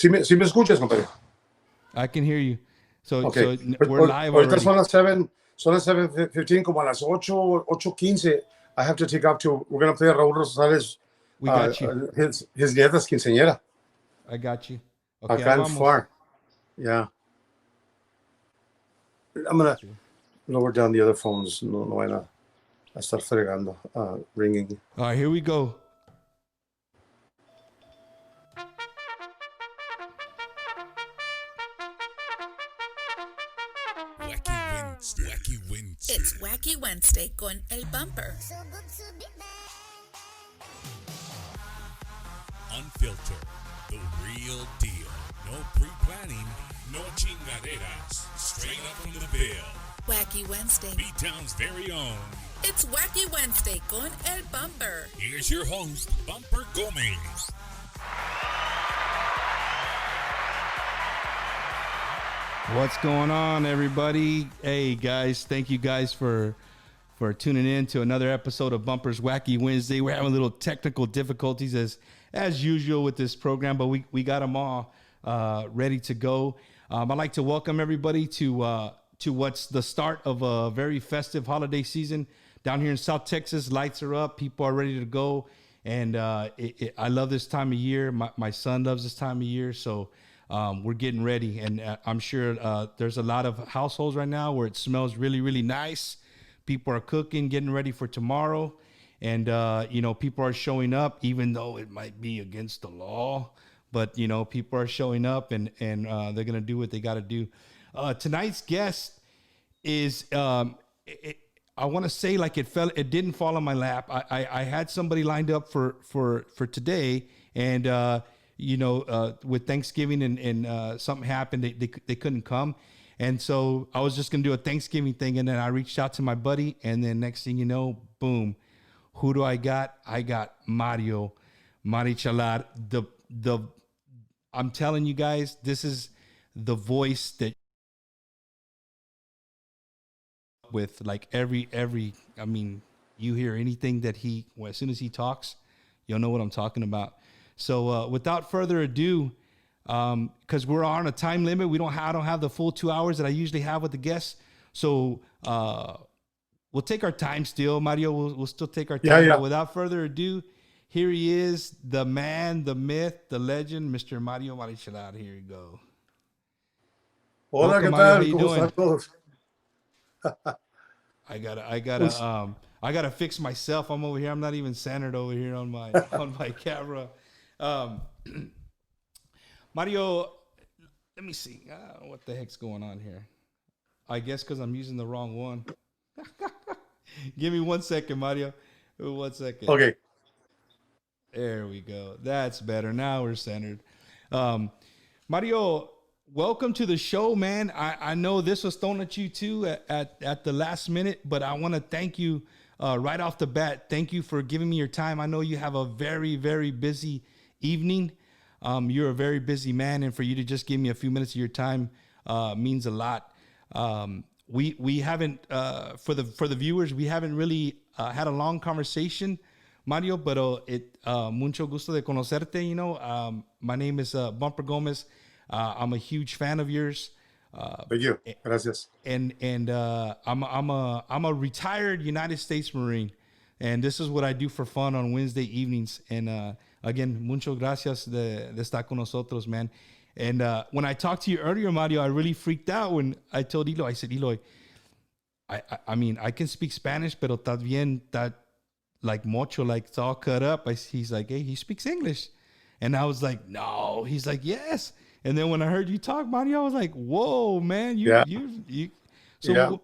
sí me escuchas, compadre. I can hear you. So, Okay. so we're live Ahorita already. son las 7:15, como a las 8:15. I have to take off to, we're going to play Raúl Rosales, We got you. his nieta's quinceañera. I got you. Okay, Acá en Far. Yeah. I'm going to lower down the other phones. No van a estar fregando, ringing. All right, here we go. Wacky Wednesday. It's Wacky Wednesday con El Bumper. Unfiltered, the real deal. No pre-planning, no chingaderas. Straight up from the bill. Wacky Wednesday. B-Town's very own. It's Wacky Wednesday con El Bumper. Here's your host, Bumper Gomez. What's going on, everybody? Hey, guys, thank you guys for tuning in to another episode of Bumper's Wacky Wednesday. We're having a little technical difficulties as usual with this program, but we got them all ready to go. I'd like to welcome everybody to what's the start of a very festive holiday season down here in South Texas. Lights are up, people are ready to go, and I love this time of year. My son loves this time of year, so we're getting ready, and I'm sure there's a lot of households right now where it smells really, really nice. People are cooking, getting ready for tomorrow, and people are showing up, even though it might be against the law. But people are showing up, and they're gonna do what they got to do. Tonight's guest is I want to say like it didn't fall on my lap. I had somebody lined up for today, and with Thanksgiving and something happened, they couldn't come. And so I was just going to do a Thanksgiving thing. And then I reached out to my buddy. And then next thing you know, boom, who do I got? I got Marichalar. I'm telling you guys, this is the voice that with like every, I mean, you hear anything that as soon as he talks, you'll know what I'm talking about. So without further ado, because we're on a time limit, I don't have the full 2 hours that I usually have with the guests. So we'll take our time still, Mario. We'll still take our time. Yeah. But without further ado, here he is, the man, the myth, the legend, Mr. Mario Marichalar. Here you go. Hola, ¿qué tal? ¿Cómo están? I gotta fix myself. I'm over here. I'm not even centered over here on my camera. Mario, let me see. What the heck's going on here? I guess because I'm using the wrong one. Give me 1 second, Mario. 1 second. Okay. There we go. That's better. Now we're centered. Mario, welcome to the show, man. I know this was thrown at you too at the last minute, but I want to thank you right off the bat. Thank you for giving me your time. I know you have a very, very busy evening. You're a very busy man, and for you to just give me a few minutes of your time means a lot. We haven't for the viewers, we haven't really had a long conversation, Mario, pero mucho gusto de conocerte. My name is Bumper Gomez. I'm a huge fan of yours. Thank you. Gracias. And I'm a retired United States Marine, and this is what I do for fun on Wednesday evenings. And again, muchas gracias de estar con nosotros, man. And when I talked to you earlier, Mario, I really freaked out when I told Eloy. I said, Eloy, I mean, I can speak Spanish, pero está bien, that like mucho, like it's all cut up. He's like, hey, he speaks English. And I was like, no. He's like, yes. And then when I heard you talk, Mario, I was like, whoa, man. So,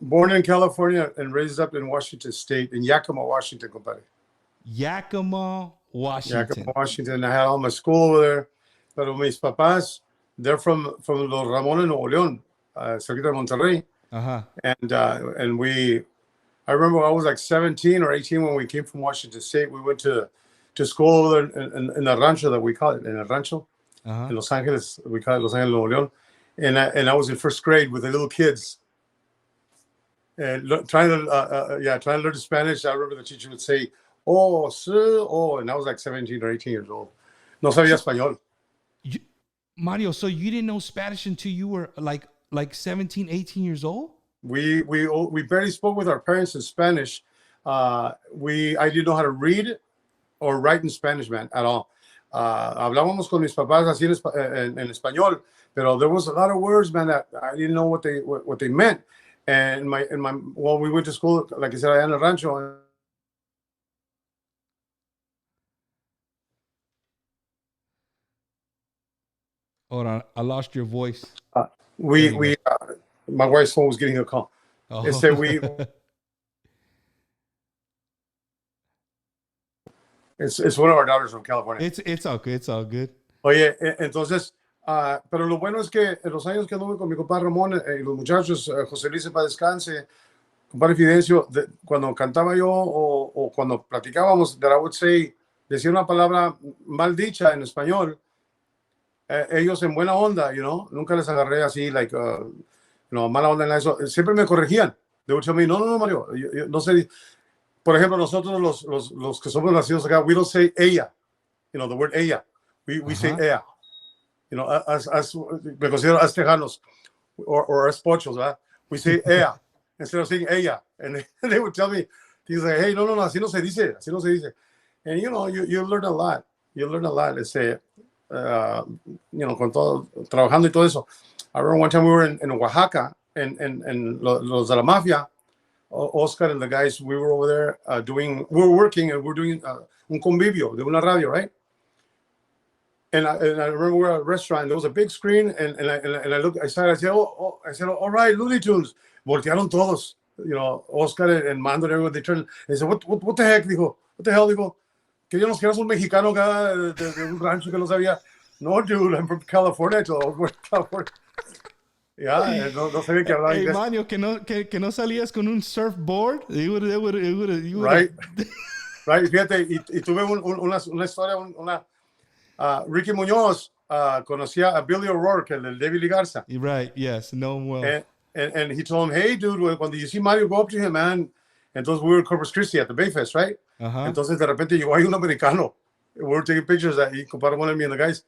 born in California and raised up in Washington State, in Yakima, Washington, compadre. Yakima, Washington. I had all my school over there. Pero mis papás, they're from los Ramon Nuevo León, cerquita de Monterrey. Uh-huh. And I remember I was like 17 or 18 when we came from Washington State. We went to school over there in the rancho that we call it, in el rancho. Uh-huh. In Los Angeles, we call it Los Angeles, Nuevo León. And I was in first grade with the little kids. And trying to learn Spanish. I remember the teacher would say, oh, sir, oh, and I was like 17 or 18 years old. No sabía español. Mario, so you didn't know Spanish until you were like 17, 18 years old? We barely spoke with our parents in Spanish. I didn't know how to read or write in Spanish, man, at all. Hablábamos con mis papás así en español, pero there was a lot of words, man, that I didn't know what they meant. And we went to school, like I said, allá en el rancho. Hold on, I lost your voice. My wife's phone was getting a call. Oh. It said It's one of our daughters from California. It's all good. It's all good. Oye, entonces, pero lo bueno es que en los años que anduve con mi compadre Ramón y los muchachos, José Luis para descanse, compadre Fidencio, cuando cantaba yo o cuando platicábamos, that I would say, decía una palabra mal dicha en español, ellos en buena onda, nunca les agarré así, like, mala onda en eso. Siempre me corregían. They would tell me, no, Mario, yo no sé. Por ejemplo, nosotros los que somos nacidos acá, we don't say ella, the word ella. We say ella. Me considero as tejanos or as pochos, ¿verdad? We say ella instead of saying ella. And they would tell me, things like, hey, no, así no se dice. And, you learn a lot. You learn a lot. Con todo, trabajando y todo eso. I remember one time we were in Oaxaca, and los de la mafia, Oscar and the guys, we were over there we were working and we're doing un convivio de una radio, right? And I remember we were at a restaurant, there was a big screen, and I looked, I said, all right, Looney Tunes. Voltearon todos, Oscar and Mando and everyone, they turned, they said, what the heck, dijo, what the hell, dijo, que yo nos quedas un mexicano acá de un rancho que no sabía. No, dude, I'm from California. California. Yeah, no sabía que hablaba inglés. Mario, que no salías con un surfboard. Right. Fíjate, y tuve una historia, Ricky Muñoz conocía a Billy O'Rourke, el del David Lee Garza. Right, yes, know him well. And he told him, hey, dude, when you see Mario, go up to him, man. Entonces we were in Corpus Christi at the Bayfest, right? Entonces de repente llegó ahí un americano. We were taking pictures y comparamos a mí and the guys.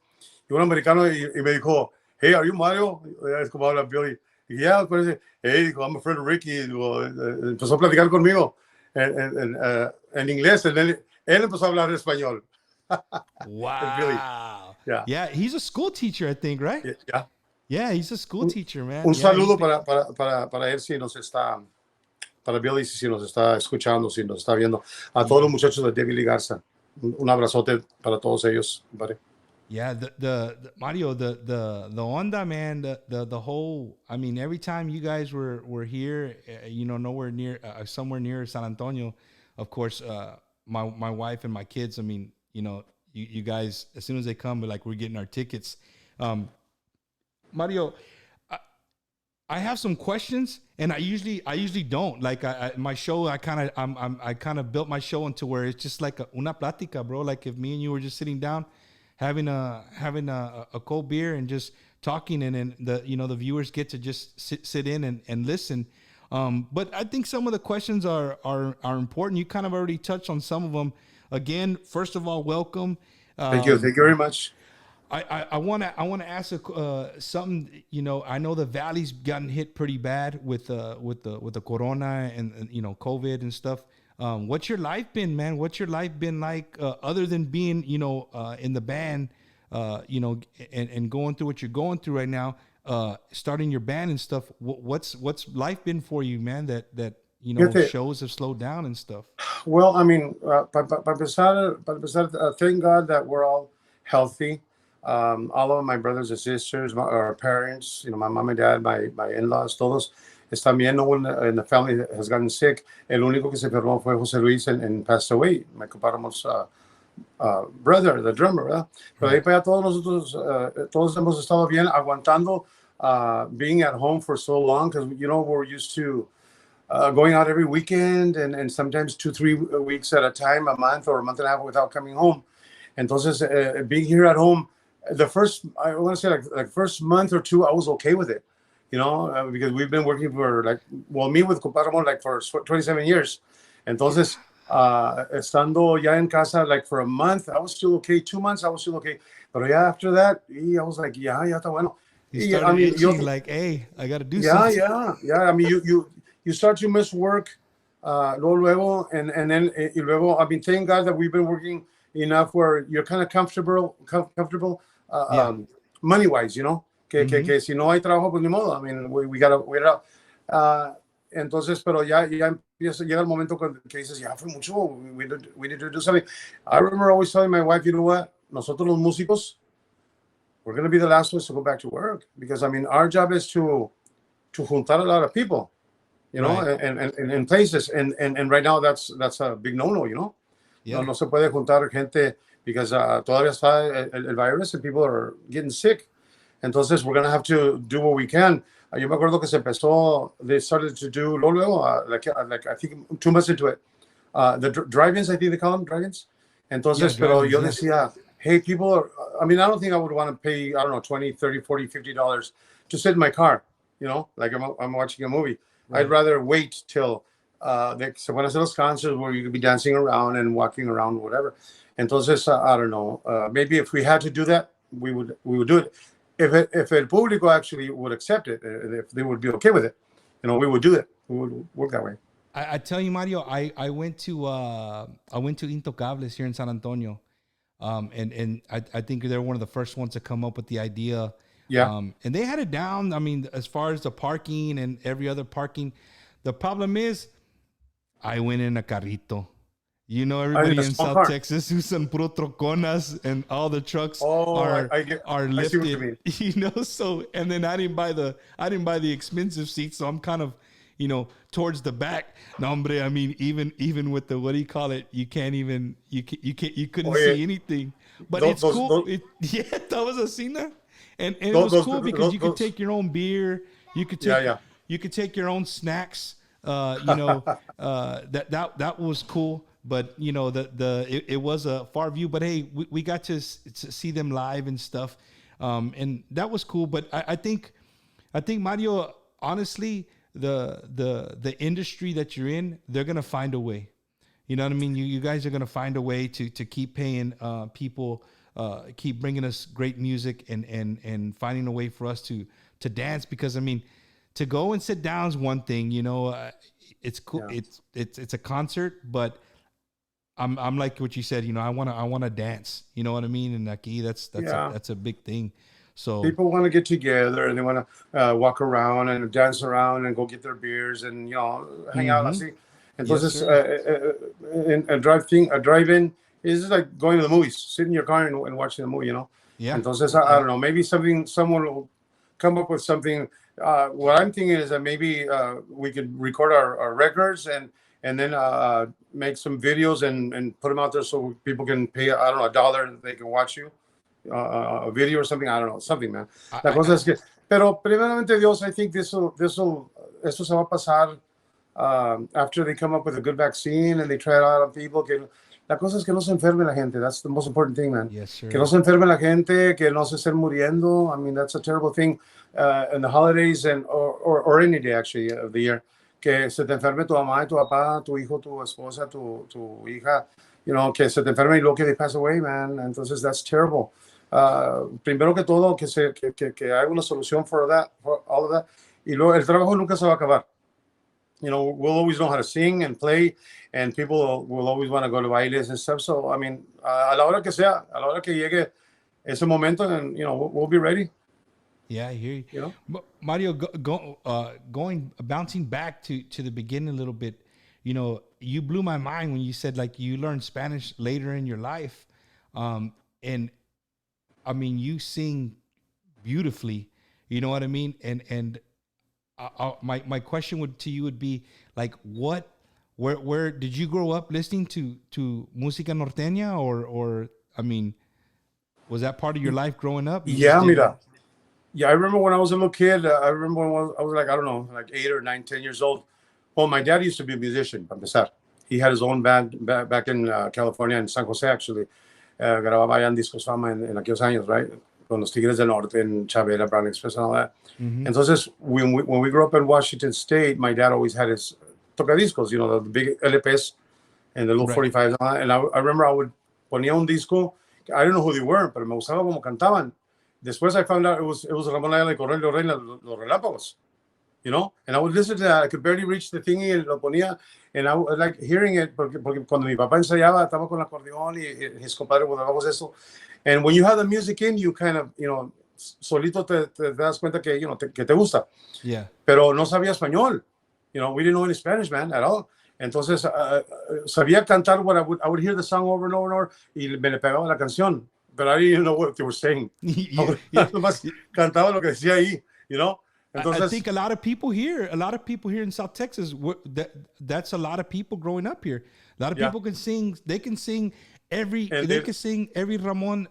Y un americano y me dijo, hey, are you Mario? Es como habla Billy. Y dije, yeah, parece, hey, dijo, I'm a friend of Ricky. Empezó a platicar conmigo en inglés. Y él empezó a hablar español. Wow. Billy. Yeah, he's a school teacher, I think, right? Yeah. Yeah, he's a school teacher, man. Un saludo para él si nos está, para Billy si nos está escuchando, si nos está viendo. A todos los muchachos de David Lee Garza. Un abrazote para todos ellos, buddy. Yeah, the Mario, the onda, man, the whole. I mean, every time you guys were here, nowhere near, somewhere near San Antonio, of course, my wife and my kids. I mean, you guys, as soon as they come, we're getting our tickets. Mario, I have some questions, and I usually don't. Like my show, I kind of built my show into where it's just like una plática, bro. Like if me and you were just sitting down, having a cold beer and just talking, and then the viewers get to just sit in and listen. But I think some of the questions are important. You kind of already touched on some of them. Again, first of all, welcome. Thank you very much. I want to ask something. I know the Valley's gotten hit pretty bad with the corona and COVID and stuff. What's your life been, man? What's your life been like other than being in the band, and going through what you're going through right now, starting your band and stuff? What's life been for you, man? That shows have slowed down and stuff. Well, I mean, para empezar, thank God that we're all healthy. All of my brothers and sisters, our parents, my mom and dad, my in-laws, todos están bien. No one in the family has gotten sick. El único que se enfermó fue José Luis and passed away. My compadre's brother, the drummer, ¿verdad? Pero ahí para allá todos nosotros, todos hemos estado bien, aguantando, being at home for so long, because we're used to going out every weekend and sometimes 2-3 weeks at a time, a month or a month and a half without coming home. Entonces, being here at home, the first, I want to say like first month or two, I was okay with it, because we've been working for me with Compadre for 27 years. Entonces, Estando ya en casa, like for a month, I was still okay. 2 months, I was still okay. Pero ya after that, I was like, ya está bueno. You Y, started itching like, hey, I got to do yeah, something. yeah. I mean, you start to miss work, luego, and then y luego. I mean, thank God that we've been working enough where you're kind of comfortable, Yeah. money wise, you know. Que si no hay trabajo, pues ni modo. I mean, we gotta wait it out. Entonces, pero ya llega el momento que dices, ya fue mucho. We need to do something. I remember always telling my wife, you know what? Nosotros los músicos, we're going to be the last ones to go back to work because I mean our job is to juntar a lot of people, you know, Right. and in places and right now that's a big no, you know. Yeah. No se puede juntar gente because todavía está el virus and people are getting sick. Entonces we're going to have to do what we can. Yo me acuerdo que se empezó, they started to do luego like I think 2 months into it, the drive-ins, I think they call them drive-ins. Entonces, Yeah, pero yo drive-ins, decía, hey, people are, I mean, I don't think I would want to pay, I don't know, 20, 30, 40, $50 to sit in my car, you know, like I'm watching a movie. Right. I'd rather wait till se van a hacer los concerts where you could be dancing around and walking around, whatever. Entonces, I don't know, maybe if we had to do that, we would do it. If el público actually would accept it, if they would be okay with it, you know, we would do it. We would work that way. I tell you, Mario, I went to Intocables here in San Antonio. And I think they're one of the first ones to come up with the idea. Yeah. And they had it down. I mean, as far as the parking and every other parking, the problem is I went in a carrito. You know, everybody in South car. Texas usan puro troconas and all the trucks are I see what you lifted. mean. You know, so and then I didn't buy the expensive seats, so I'm kind of, you know, towards the back. No, hombre, I mean, even with the, what do you call it? You couldn't see anything. But it's cool. Yeah, that was a scene. And it was cool because you could take your own beer. You could take you could take your own snacks. You know, that was cool. But you know, it was a far view. But hey, we got to see them live and stuff, and that was cool. But I think Mario, honestly, the industry that you're in, they're gonna find a way. You know what I mean? You guys are gonna find a way to keep paying people, keep bringing us great music, and finding a way for us to dance. Because I mean, to go and sit down is one thing. You know, it's cool. Yeah. It's a concert, but I'm like what you said. You know, I wanna dance. You know what I mean? And aquí, that's a big thing. So people want to get together and they want to walk around and dance around and go get their beers and, you know, hang out. Así. Entonces, a drive-in is like going to the movies, sit in your car and watching the movie, you know. Yeah. Entonces, I don't know, maybe someone will come up with something. What I'm thinking is that maybe we could record our records and then make some videos and put them out there so people can pay, I don't know, $1 they can watch you. A video or something, I don't know, something, man. La cosa es que, pero primeramente Dios, I think esto se va a pasar after they come up with a good vaccine and they try it out on people. Que la cosa es que no se enferme la gente. That's the most important thing, man. Yes, sir. Que no se enferme la gente, que no se estén muriendo. I mean, that's a terrible thing in the holidays and or any day actually of the year. Que se te enferme tu mamá, tu papá, tu hijo, tu esposa, tu hija. You know, que se te enferme y luego que they pass away, man. Entonces, that's terrible. Primero que todo, que hay una solución for all of that. Y luego, el trabajo nunca se va a acabar. You know, we'll always know how to sing and play, and people will always want to go to bailes and stuff. So, I mean, a la hora que sea, a la hora que llegue ese momento, and, you know, we'll be ready. Yeah, I hear you. You know? Mario, bouncing back to the beginning a little bit, you know, you blew my mind when you said, like, you learned Spanish later in your life. And I mean, you sing beautifully, you know what I mean? And my question to you would be, like, where did you grow up listening to Musica Nortena or I mean, was that part of your life growing up? Yeah, mira. Yeah, I remember when I was a little kid. I remember when I was like, I don't know, like 8 or 9, 10 years old. Well, my dad used to be a musician, para empezar. He had his own band back in California, in San Jose, actually. Grababa allá en Discos Fama en aquellos años, right? Con los Tigres del Norte, en Chavela, Brown Express, and all that. Mm-hmm. Entonces, when we grew up in Washington State, my dad always had his tocadiscos, you know, the big LPs. and the little Right. 45. And I remember I would ponía un disco. I don't know who they were, pero me gustaba como cantaban. Después I found out it was Ramon Ayala y Cornelio Reina, los Relámpagos. You know, and I would listen to that. I could barely reach the thingy and lo ponía, and I was like hearing it porque cuando mi papá ensayaba estaba con el acordeón y his compadre grabamos eso. And when you have the music in, you kind of, you know, solito te das cuenta que, you know, que te gusta. Yeah. Pero no sabía español. You know, we didn't know any Spanish, man, at all. Entonces, sabía cantar what I would hear the song over and over and over y me le pegaba la canción. But I didn't even know what they were saying. Yeah. Nomás cantaba lo que decía ahí, you know? Entonces, I think a lot of people here in South Texas, that's a lot of people growing up here. A lot of people can sing. They can sing every Ramon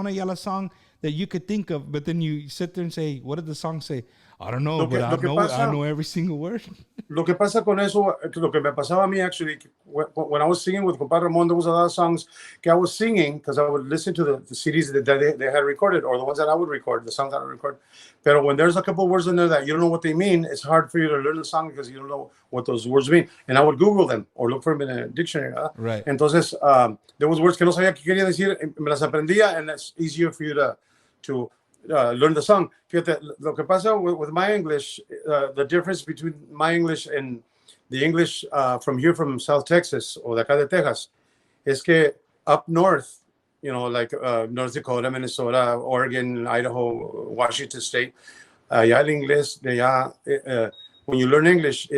Ayala song that you could think of. But then you sit there and say, "What did the song say?" I don't know, but I know every single word. Lo que pasa con eso, lo que me pasaba a mí, actually, when I was singing with Compadre Ramon, there was a lot of songs que I was singing because I would listen to the CDs that they had recorded, or the ones that I would record, the songs that I would record. But when there's a couple of words in there that you don't know what they mean, it's hard for you to learn the song because you don't know what those words mean. And I would Google them or look for them in a dictionary. Right. Entonces, there was words que no sabía qué quería decir, me las aprendía, and that's easier for you to learn the song. Fíjate, lo que pasa with my English, the difference between my English and the English from South Texas or de acá de Texas, es que up north, you know, like North Dakota, Minnesota, Oregon, Idaho, Washington State, allá el inglés de allá, when you learn English,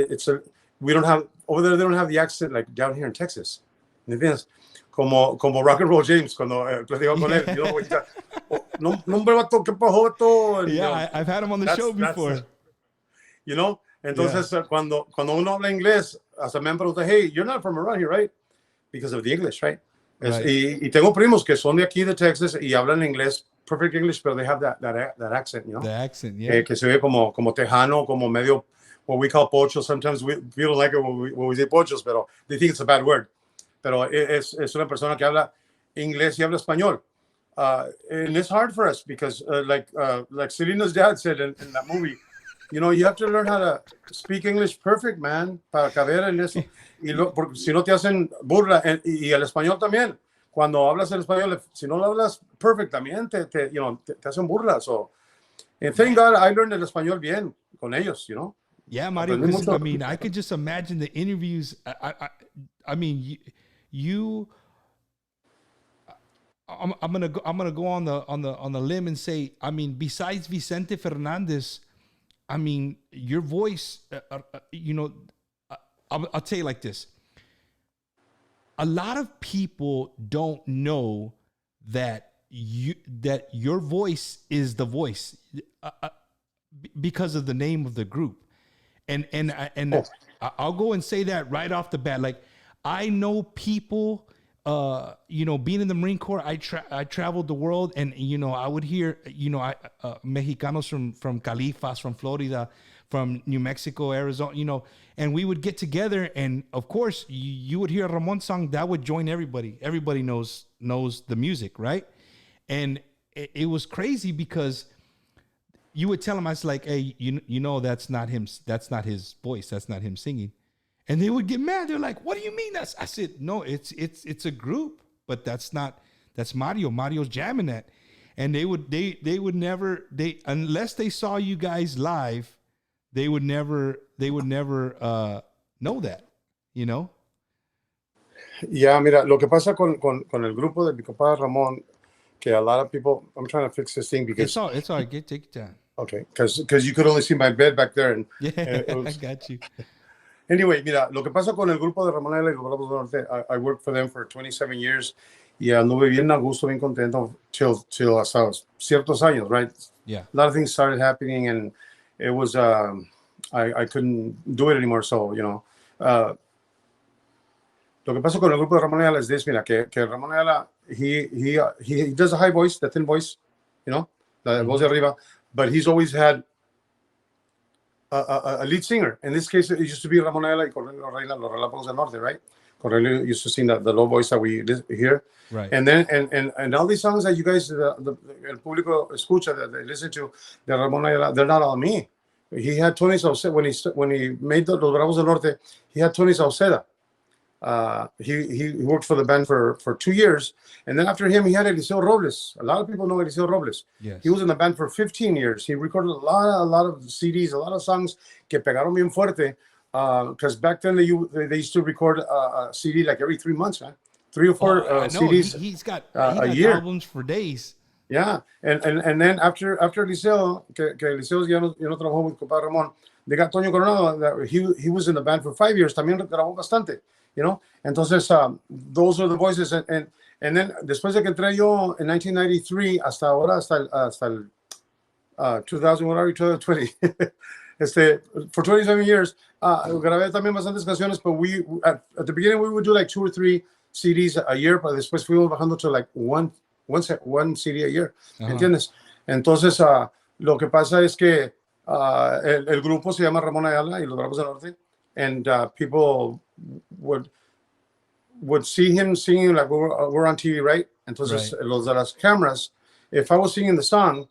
we don't have, over there they don't have the accent like down here in Texas. ¿Me entiendes? Como Rock and Roll James, cuando platicaba con él, no, hombre, vato, ¿qué pasó, vato? Yeah, I've had him on the show before. You know, entonces cuando uno habla inglés, hasta me han preguntado, hey, you're not from around here, right? Because of the English, right? Right. Y tengo primos que son de aquí de Texas y hablan inglés, perfect English, pero they have that accent, you know? The accent, yeah. Que se ve como tejano, como medio, what we call pocho. Sometimes we don't like it when we say pochos, pero they think it's a bad word. Pero es una persona que habla inglés y habla español. And it's hard for us because, like Selena's dad said in that movie, you know, you have to learn how to speak English perfect, man, para caber en eso. Porque si no te hacen burla. Y el español también. Cuando hablas el español, si no lo hablas perfect, también te hacen burlas. So, and thank God I learned el español bien con ellos, you know. Yeah, Mario, I mean, I could just imagine the interviews. I mean, I'm gonna go on the limb and say, I mean, besides Vicente Fernandez, I mean, your voice, you know, I'll tell you like this. A lot of people don't know that your voice is the voice because of the name of the group, and I'll go and say that right off the bat. Like, I know people, you know, being in the Marine Corps, I traveled the world, and, you know, I would hear, you know, Mexicanos from Califas, from Florida, from New Mexico, Arizona, you know, and we would get together, and of course you would hear a Ramon song that would join everybody. Everybody knows the music, right? And it was crazy because you would tell them, I was like, hey, you know, that's not him. That's not his voice. That's not him singing. And they would get mad. They're like, what do you mean? I said, no, it's a group, but that's Mario. Mario's jamming that. And they would never, unless they saw you guys live, they would never know that, you know? Yeah, mira, lo que pasa con el grupo de mi compadre Ramón, que a lot of people, I'm trying to fix this thing because it's all right. Take your time. Okay, because you could only see my bed back there, and Yeah, it was, I got you. Anyway, mira, lo que pasa con el grupo de Ramon Ayala y los Bravos del Norte, I worked for them for 27 years y anduve bien a gusto, bien contento till hasta ciertos años, right? Yeah. A lot of things started happening, and it was I couldn't do it anymore. So, you know, lo que pasa con el grupo de Ramon Ayala es this, mira, que Ramon Ayala, he does a high voice, the thin voice, you know, la voz de arriba, but he's always had a lead singer. In this case, it used to be Ramon Ayala y Cornelio Reina, los Relámpagos del Norte, right? Cornelio used to sing the low voice that we hear. Right. And then and all these songs that you guys, el público escucha, that they listen to, de Ramon Ayala, they're not all me. He had Tony Sauceda when he made Los Bravos del Norte. He had Tony Sauceda He worked for the band for 2 years, and then after him he had Eliseo Robles. A lot of people know Eliseo Robles. Yes. He was in the band for 15 years. He recorded a lot of CDs, a lot of songs que pegaron bien fuerte. Because back then they used to record a CD like every 3 months, man. 3 or 4 CDs. He's got a year. albums for days. Yeah, and then after Eliseo, que Eliseo ya no trabajó con compadre Ramón, they got Toño Coronado. That he was in the band for 5 years. También grabó bastante, you know. Entonces, those are the voices. And then después de que entré yo en 1993 hasta ahora, hasta el 2000, what are we, 2020? For 27 years, grabé también bastantes canciones, but at the beginning we would do like 2 or 3 CDs a year, pero después fuimos bajando to like one CD a year, ¿entiendes? Entonces, lo que pasa es que el grupo se llama Ramon Ayala y los Bravos del Norte, and people would see him singing like we're on TV, right? Entonces, los de las cameras, if I was singing the song,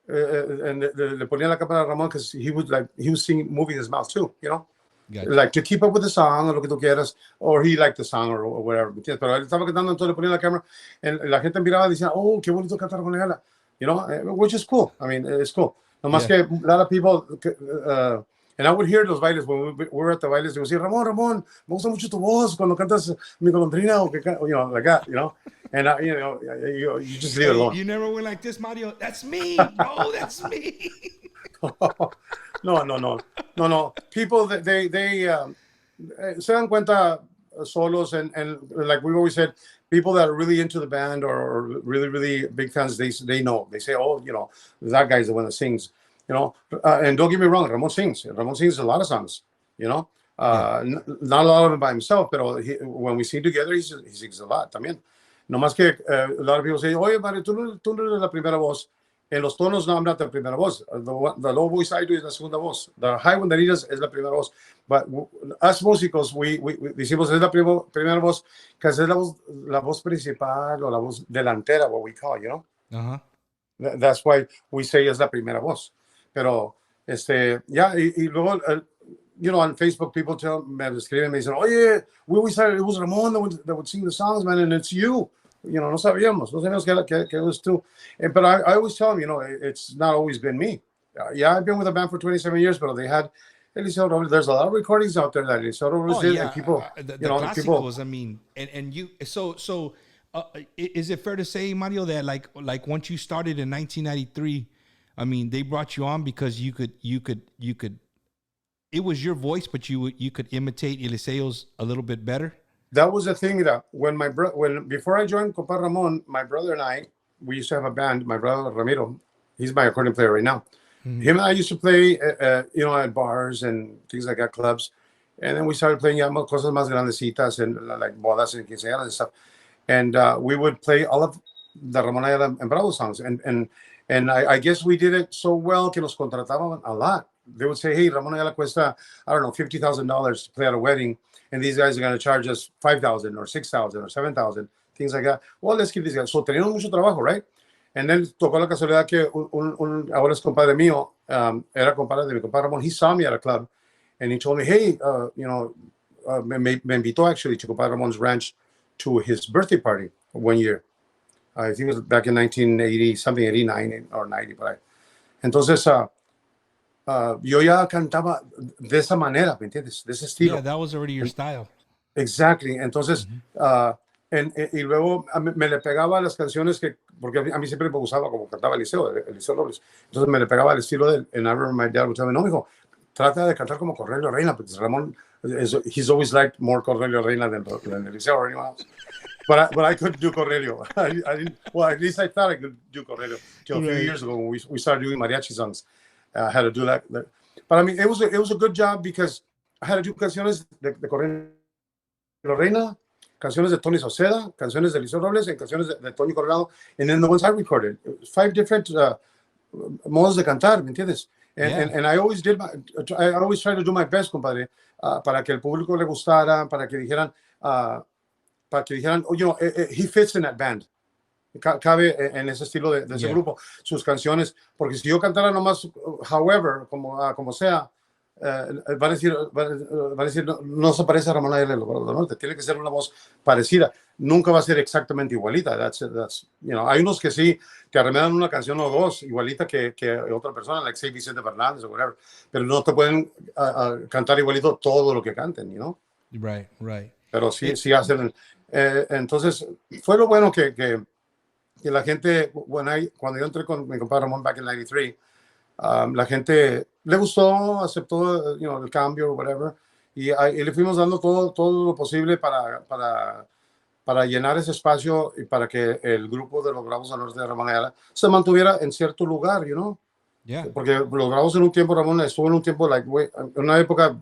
and le ponía la cámara a Ramon because he was singing, moving his mouth too, you know, like to keep up with the song, o lo que tú quieras, or he liked the song or whatever. Pero él estaba cantando, entonces le ponía la cámara, and la gente miraba y decía, oh, qué bonito cantar con Ayala, you know, which is cool. I mean, it's cool. No más que a lot of people, and I would hear los bailes when we were at the bailes. They would say, Ramon, me gusta mucho tu voz cuando cantas Mi Golondrina, o que, you know, like that, you know. And you know, you just leave it alone. You never went like this, Mario. That's me, bro. That's me. No. People they se dan cuenta solos, and like we've always said, people that are really into the band or really, really big fans, they know. They say, oh, you know, that guy's the one that sings, you know. And don't get me wrong, Ramon sings a lot of songs, you know. Not a lot of them by himself, but when we sing together, he sings a lot también. No más que a lot of people say, oye, Mario, tú no eres la primera voz. En los tonos, no, I'm not the primera voz. The low voice I do es la segunda voz. The high one that he does es la primera voz. But us músicos, we decimos es la primera voz, because es la voz principal o la voz delantera, what we call, you know? That's why we say es la primera voz. Pero, y luego, you know, on Facebook, people me escriben, me dicen, oye, we always thought it was Ramon that would sing the songs, man, and it's you. You know, no sabíamos que it was tú. But I always tell them, you know, it's not always been me. I've been with the band for 27 years, but they had Eliseo Robles. There's a lot of recordings out there that Eliseo Robles did, and people, the you know, classicals, I mean, and you, so is it fair to say, Mario, that like once you started in 1993, I mean, they brought you on because you could, it was your voice, but you could imitate Eliseo's a little bit better? That was the thing that before I joined Compa Ramon, my brother and I, we used to have a band. My brother Ramiro, he's my accordion player right now. Mm-hmm. Him and I used to play, you know, at bars and things like that, clubs. And then we started playing cosas más grandecitas and like bodas and quinceañeras and stuff. And we would play all of the Ramon Ayala and Bravo songs. And I guess we did it so well que nos contrataban a lot. They would say, hey, Ramon Ayala cuesta, I don't know, $50,000 to play at a wedding. And these guys are going to charge us $5,000 or $6,000 or $7,000, things like that. Well, let's give these guys. So teníamos mucho trabajo, right? And then tocó la casualidad que ahora es compadre mío, era compadre de mi compadre Ramón. He saw me at a club, and he told me, hey, you know, me invitó actually to compadre Ramon's ranch to his birthday party one year. I think it was back in 1980, something 89 or 90, but entonces, yo ya cantaba de esa manera, ¿me entiendes? De ese estilo. Yeah, that was already your style. Exactly. Entonces, y luego me le pegaba las canciones porque a mí siempre me gustaba como cantaba Eliseo Robles. Entonces me le pegaba el estilo de él. And I remember my dad would tell me, no, mijo, trata de cantar como Cornelio Reina, because Ramon, he's always liked more Cornelio Reina than Eliseo or anyone else. But I couldn't do Cornelio. I didn't, well, at least I thought I could do Cornelio till a few years ago when we started doing mariachi songs. I had to do that. But I mean, it was a good job because I had to do canciones de Cornelio Reina, canciones de Tony Sauceda, canciones de Eliseo Robles, and canciones de Toño Coronado, and then the ones I recorded. 5 different modos de cantar, ¿me entiendes? And I always tried to do my best, compadre, para que el público le gustara, para que dijeran, oh, you know, he fits in that band. Cabe en ese estilo de ese grupo, sus canciones, porque si yo cantara nomás, however, como sea, va a decir no, no se parece a Ramón Ayala del Norte, tiene que ser una voz parecida, nunca va a ser exactamente igualita. Hay unos que sí, que arremedan una canción o dos igualita que otra persona, like say Vicente Fernández o whatever, pero no te pueden cantar igualito todo lo que canten, Right, right. Pero sí hacen. Entonces, fue lo bueno que la gente, cuando yo entré con mi compadre Ramón back in 93, la gente le gustó, aceptó el cambio, whatever, y le fuimos dando todo lo posible para llenar ese espacio y para que el grupo de los Bravos del Norte de Ramón Ayala se mantuviera en cierto lugar, Yeah. Porque los Bravos en un tiempo, Ramón estuvo en un tiempo, en una época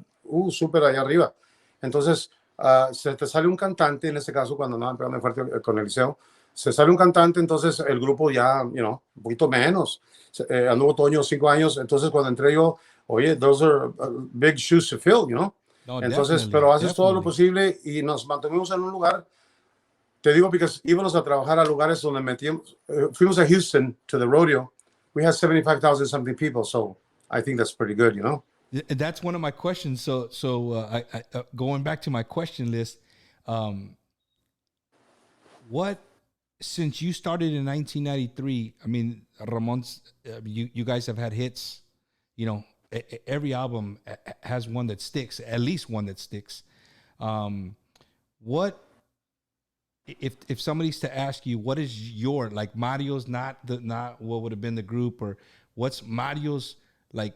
súper allá arriba. Entonces, se te sale un cantante, en este caso, cuando andaba pegando fuerte con el liceo, se sale un cantante, entonces el grupo ya, un poquito menos. Anduvo Toño 5 años, entonces cuando entré yo, oye, those are big shoes to fill, No, entonces, pero haces todo lo posible y nos mantuvimos en un lugar, te digo, porque íbamos a trabajar a lugares donde metíamos, fuimos a Houston to the rodeo, we had 75,000 something people, so I think that's pretty good, That's one of my questions. So I going back to my question list, since you started in 1993, I mean, Ramon's, you guys have had hits, every album has one that sticks, at least one that sticks. What, if somebody's to ask you, what is your, like Mario's not what would have been the group, or what's Mario's, like,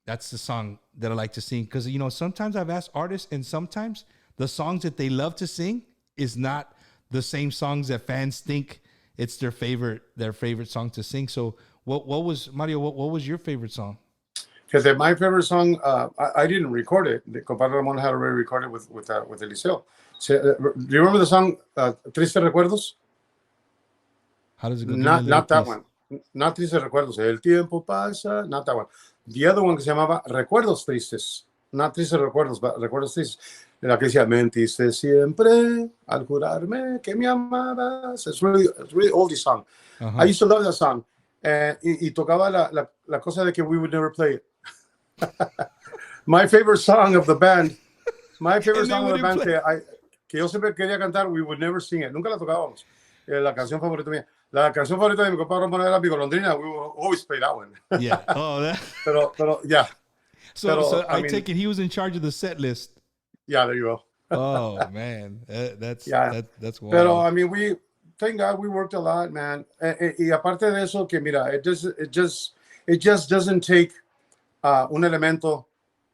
that's the song that I like to sing. Because, sometimes I've asked artists, and sometimes the songs that they love to sing is not the same songs that fans think it's their favorite song to sing. So what was, Mario, what was your favorite song? Because my favorite song, I didn't record it. The compadre Ramon had already recorded with Eliseo. So, do you remember the song Triste Recuerdos? How does it go? Not that one. Not Tristes Recuerdos. El tiempo pasa. Not that one. The other one que se llamaba Recuerdos Tristes. Not Tristes Recuerdos, but Recuerdos Tristes. La que decía, mentiste siempre al jurarme que me amabas. It's really oldie song. Uh-huh. I used to love that song. Y tocaba la cosa de que we would never play it. My favorite song of the band, que yo siempre quería cantar, we would never sing it. Nunca la tocábamos. La canción favorita mía. La canción favorita de mi compadre Ramón era Mi Golondrina. We will always play that one. Yeah. Oh, that. pero yeah. So I take it he was in charge of the set list. Yeah, there you go. Oh man, that's wild. Pero I mean, thank God we worked a lot, man. Y aparte de eso, que mira, it just doesn't take un elemento,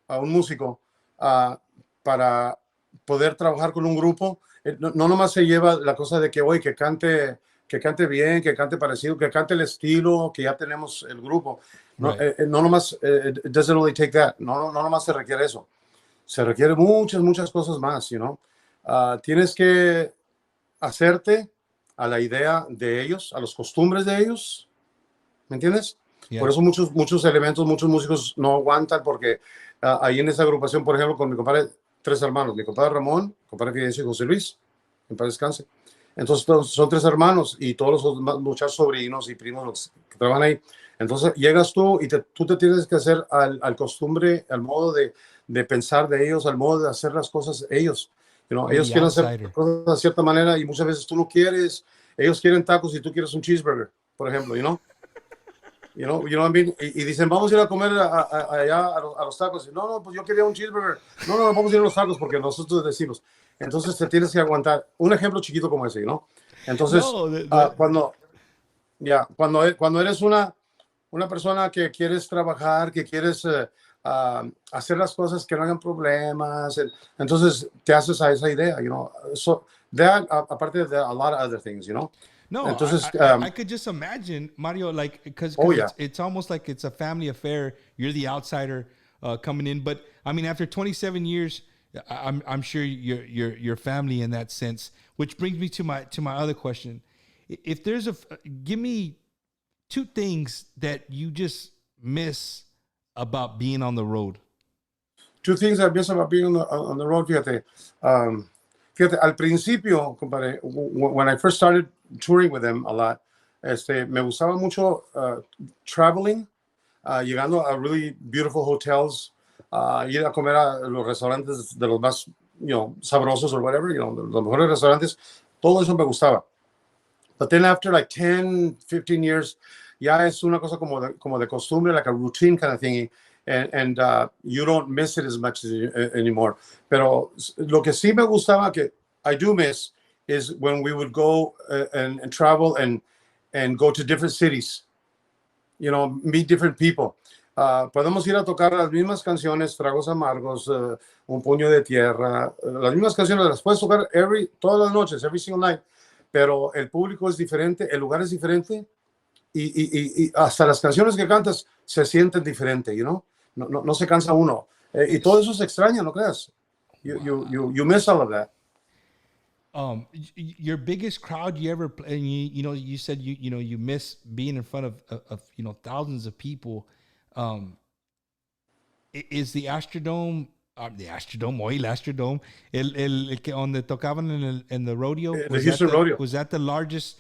un músico, para poder trabajar con un grupo. No nomás se lleva la cosa de que hoy que cante bien, que cante parecido, que cante el estilo, que ya tenemos el grupo. No, right. No nomás, it doesn't really take that. No nomás se requiere eso. Se requiere muchas cosas más, tienes que hacerte a la idea de ellos, a los costumbres de ellos, ¿me entiendes? Yeah. Por eso muchos elementos, muchos músicos no aguantan, porque ahí en esa agrupación, por ejemplo, con mi compadre, 3 hermanos, mi compadre Ramón, mi compadre Fidencio y José Luis, en paz descanse. Entonces son 3 hermanos y todos los muchachos sobrinos y primos los que trabajan ahí. Entonces llegas tú y tú te tienes que hacer al costumbre, al modo de pensar de ellos, al modo de hacer las cosas ellos. Ellos quieren hacer cosas de cierta manera y muchas veces tú no quieres. Ellos quieren tacos y tú quieres un cheeseburger, por ejemplo, you know what I mean? Y dicen, vamos a ir a comer allá a los tacos. Y, no, pues yo quería un cheeseburger. No, vamos a ir a los tacos porque nosotros decimos. Entonces te tienes que aguantar. Un ejemplo chiquito como ese, ¿no? Entonces, cuando eres una persona que quieres trabajar, que quieres hacer las cosas que no hagan problemas, entonces te haces a esa idea, So that, aparte de a lot of other things, No, entonces, I could just imagine, Mario, like, because it's almost like it's a family affair. You're the outsider coming in, but I mean, after 27 years, I'm sure you're family in that sense. Which brings me to my other question: if there's give me 2 things that you just miss about being on the road. 2 things I miss about being on the road. Fíjate, al principio, compadre, when I first started touring with them a lot, me gustaba mucho traveling, llegando a really beautiful hotels, ir a comer a los restaurantes de los más, sabrosos or whatever, los mejores restaurantes, todo eso me gustaba. But then after like 10, 15 years, ya es una cosa como de costumbre, like a routine kind of thing, and you don't miss it as much anymore. Pero lo que sí me gustaba, que I do miss, is when we would go and travel and go to different cities, meet different people. Podemos ir a tocar las mismas canciones, Tragos Amargos, Un Puño de Tierra, las mismas canciones las puedes tocar todas las noches, every single night, pero el público es diferente, el lugar es diferente, y hasta las canciones que cantas se sienten diferente, no se cansa uno, y todo eso se extraña, ¿no creas? You miss all of that. Your biggest crowd you ever play, and you said you miss being in front of thousands of people. Is the Astrodome, el Astrodome, el que donde tocaban en the rodeo? The Houston Rodeo. Was that the largest,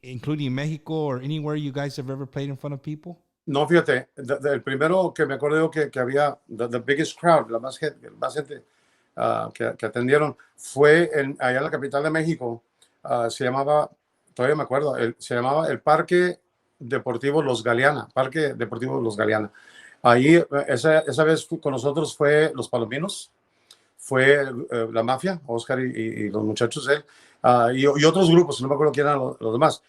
including Mexico or anywhere you guys have ever played in front of people? No, fíjate, el primero que me acuerdo que había, the biggest crowd, la más gente que atendieron, fue allá en la capital de México. Se llamaba, todavía me acuerdo, se llamaba el Parque Deportivo Los Galeana, Parque Deportivo Los Galeana. Ahí, esa vez con nosotros fue Los Palominos, fue la Mafia, Oscar y los muchachos de él, y otros grupos, no me acuerdo quién eran los demás.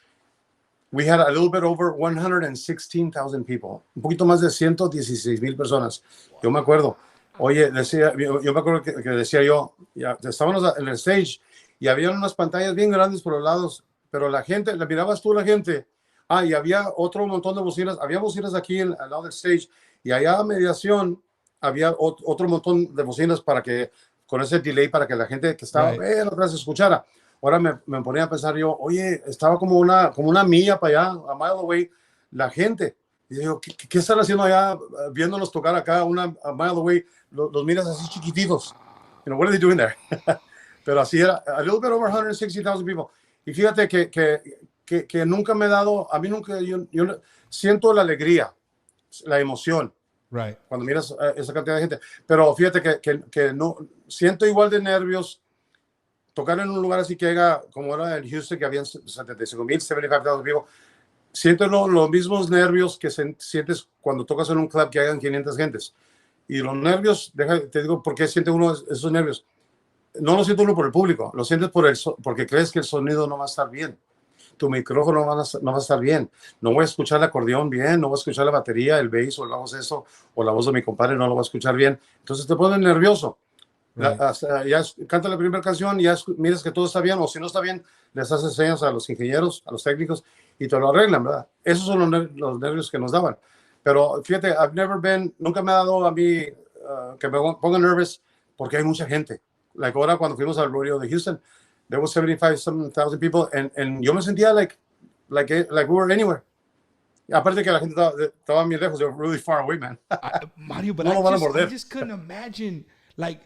We had a little bit over 116,000 people, un poquito más de 116,000 personas. Yo me acuerdo. Oye, yo me acuerdo que decía yo, ya estábamos en el stage y había unas pantallas bien grandes por los lados, pero la gente, la mirabas tú la gente, y había otro montón de bocinas, había bocinas aquí al lado del stage, y allá a mediación había otro montón de bocinas para que, con ese delay, para que la gente que estaba atrás escuchara. Ahora me ponía a pensar yo, oye, estaba como una milla para allá, a mile away, la gente. Y digo, ¿qué están haciendo allá viéndonos tocar acá a mile away? Los miras así chiquititos. What are they doing there? Pero así era, a little bit over 160,000 people. Y fíjate que nunca me he dado, a mí nunca, yo siento la alegría, la emoción. Right. Cuando miras esa cantidad de gente. Pero fíjate que no, siento igual de nervios tocar en un lugar así que haya, como era en Houston, que habían 75,000, 75,000 people. Siento los mismos nervios que sientes cuando tocas en un club que hayan 500 gentes. Y los nervios, te digo, ¿por qué siente uno esos nervios? No lo siente uno por el público, lo sientes porque crees que el sonido no va a estar bien. Tu micrófono no va a estar bien. No voy a escuchar el acordeón bien, no voy a escuchar la batería, el bass o el bajo eso, o la voz de mi compadre no lo voy a escuchar bien. Entonces te pones nervioso. Right. Ya canta la primera canción, ya miras que todo está bien, o si no está bien, les haces señas a los ingenieros, a los técnicos, y te lo arreglan, ¿verdad? Esos son los nervios que nos daban. Pero fíjate, nunca me ha dado a mí que me ponga nervous porque hay mucha gente. Like ahora cuando fuimos al rodeo de Houston, there was 75,000 people, and yo me sentía like we were anywhere. Aparte que la gente estaba muy lejos, they were really far away, man. Mario, but no I just couldn't imagine, like,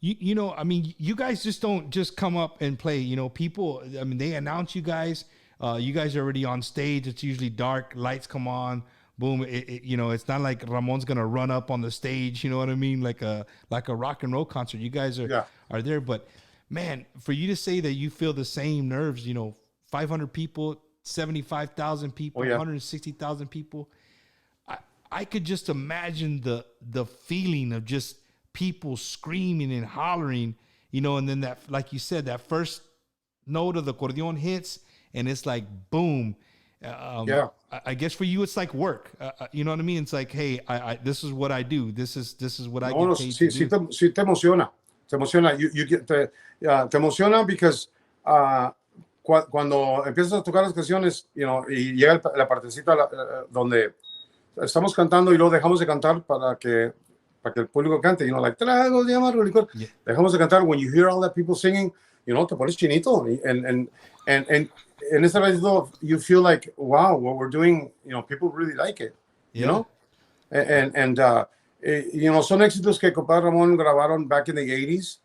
I mean, you guys just don't just come up and play, people, I mean, they announce you guys are already on stage. It's usually dark, lights come on, boom. It's not like Ramon's going to run up on the stage, you know what I mean? Like a rock and roll concert. You guys are there, but man, for you to say that you feel the same nerves, 500 people, 75,000 people, 160,000 people, I could just imagine the feeling of just people screaming and hollering, and then that, like you said, that first note of the accordion hits and it's like, boom. I guess for you, it's like work. You know what I mean? It's like, hey, this is what I do. This is what I get paid to do. Sí te emociona. Te emociona. Te emociona because cuando empiezas a tocar las canciones, y llega la partecita donde estamos cantando y luego dejamos de cantar para que el público cante, like, tragos de amargo licor. Yeah. Dejamos de cantar. When you hear all that people singing, te pones chinito. And en ese ratito, you feel like, wow, what we're doing, people really like it, you know? And son éxitos que compadre Ramón grabaron back in the 80s,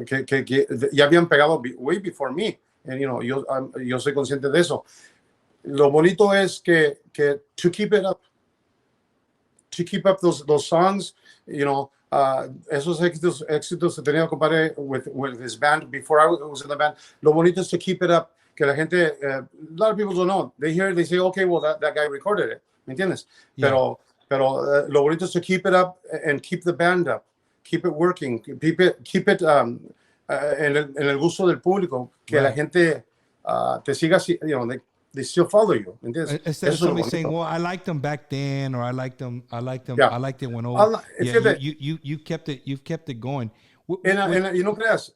que ya habían pegado way before me. And, yo soy consciente de eso. Lo bonito es que to keep it up, to keep up those songs, esos éxitos que tenía, compadre, with his band before I was in the band. Lo bonito es to keep it up. Que la gente, a lot of people don't know. They hear it, they say, okay, well, that guy recorded it. ¿Me entiendes? Yeah. Pero lo bonito es to keep it up and keep the band up. Keep it working. Keep it en el gusto del público. Que la gente te siga, they still follow you. ¿Me entiendes? Instead of somebody saying, well, I liked them back then, or I liked them, I liked it when old. You kept it going. Y no creas,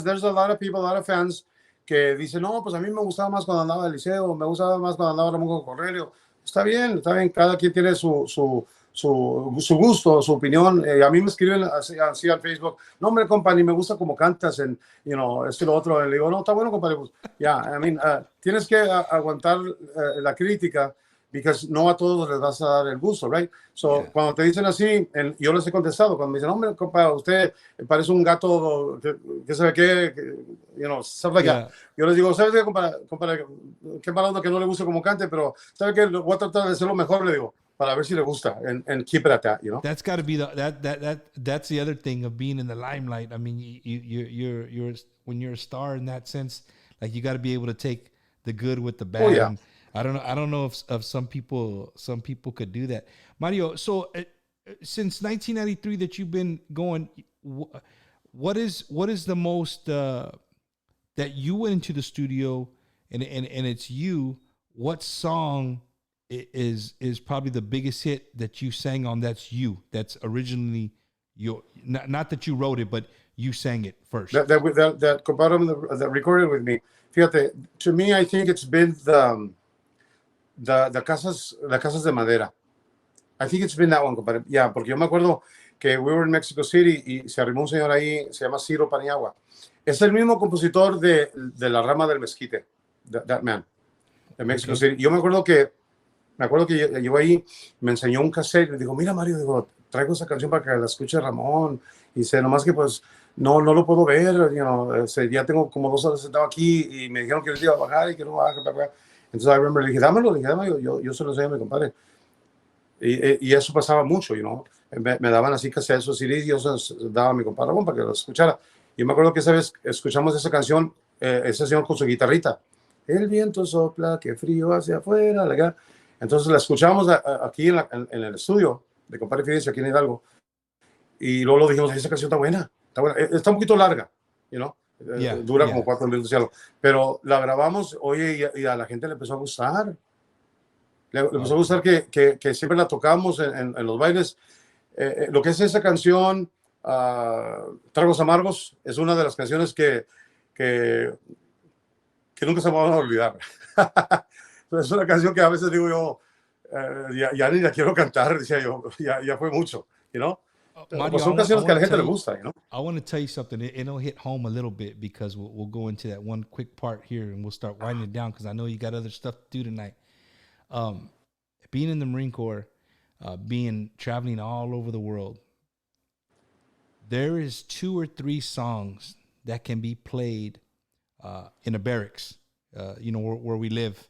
there's a lot of fans que dicen, no, pues a mí me gustaba más cuando andaba el liceo, me gustaba más cuando andaba Ramón Correlio. Está bien, cada quien tiene su gusto, su opinión. A mí me escriben así al Facebook, no, hombre, compa, ni me gusta como cantas, esto y lo otro. Le digo, no, está bueno, compa, pues, tienes que aguantar la crítica, because no a todos les vas a dar el gusto, right? So, cuando te dicen así, yo les he contestado, cuando me dicen, hombre, compa, usted parece un gato, que sabe qué, stuff like that. Yo les digo, ¿sabes qué, compa, qué mala onda que no le guste como cante, pero ¿sabe qué? Voy a tratar de hacerlo mejor, le digo, para ver si le gusta, and keep it at that, That's got to be that's the other thing of being in the limelight. I mean, you're when you're a star in that sense, like you got to be able to take the good with the bad. Oh, yeah. I don't know if some people could do that. Mario, so since 1993 that you've been going, what is the most that you went into the studio and it's you? What song is probably the biggest hit that you sang on? That's originally your, not that you wrote it, but you sang it first. That compadre that recorded with me. Fíjate, to me, I think it's been the casas de madera. I think it's been that one, compadre. Yeah, porque yo me acuerdo que we were in Mexico City y se arrimó un señor ahí, se llama Ciro Paniagua. Es el mismo compositor de La Rama del Mezquite, that man, de Mexico City. Yo me acuerdo que llegó ahí, me enseñó un cassette y le digo, mira, Mario, digo, traigo esa canción para que la escuche Ramón. Y dice, nomás que pues no lo puedo ver, ya tengo como 2 horas sentado aquí y me dijeron que les iba a bajar y que no baja, Entonces, I remember, le dije, dámelo, yo se lo enseño a mi compadre. Y eso pasaba mucho, me daban así cassettes o CDs y yo se daba a mi compadre para que lo escuchara. Y me acuerdo que esa vez escuchamos esa canción, ese señor con su guitarrita. El viento sopla, qué frío hacia afuera. Entonces la escuchamos aquí en el estudio de compadre Fidencio, aquí en Hidalgo. Y luego lo dijimos, esa canción está buena. Está un poquito larga, dura como 4 minutos y algo. Pero la grabamos, oye, y a la gente le empezó a gustar. Le empezó a gustar que siempre la tocamos en los bailes. Lo que es esa canción, Tragos Amargos, es una de las canciones que nunca se me van a olvidar. Es una canción que a veces digo yo, ya ni la quiero cantar, decía yo, ya fue mucho, Mario, son canciones que a la gente le gusta, I want to tell you something. It'll hit home a little bit because we'll go into that one quick part here and we'll start winding it down because I know you got other stuff to do tonight. Being in the Marine Corps, traveling all over the world, there is 2 or 3 songs that can be played in a barracks, where we live,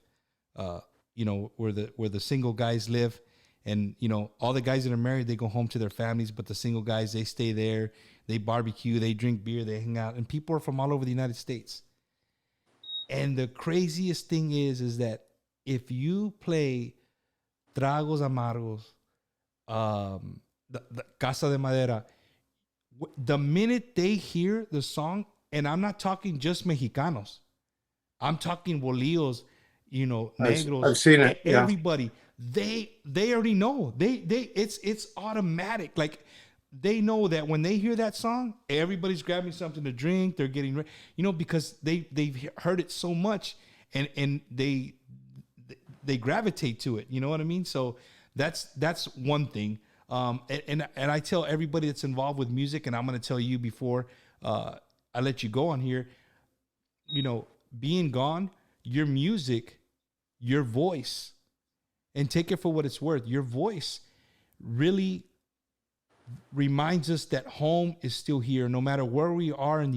where the single guys live. And, all the guys that are married, they go home to their families, but the single guys, they stay there, they barbecue, they drink beer, they hang out, and people are from all over the United States. And the craziest thing is that if you play Tragos Amargos, the Casa de Madera, the minute they hear the song, and I'm not talking just Mexicanos, I'm talking Bolillos, Negros, I've seen it, everybody. They already know. It's automatic. Like they know that when they hear that song, everybody's grabbing something to drink. They're getting ready, because they've heard it so much, and they gravitate to it. You know what I mean? So that's one thing. And I tell everybody that's involved with music, and I'm going to tell you before I let you go on here. Being gone, your music, your voice. And take it for what it's worth. Your voice really reminds us that home is still here, no matter where we are in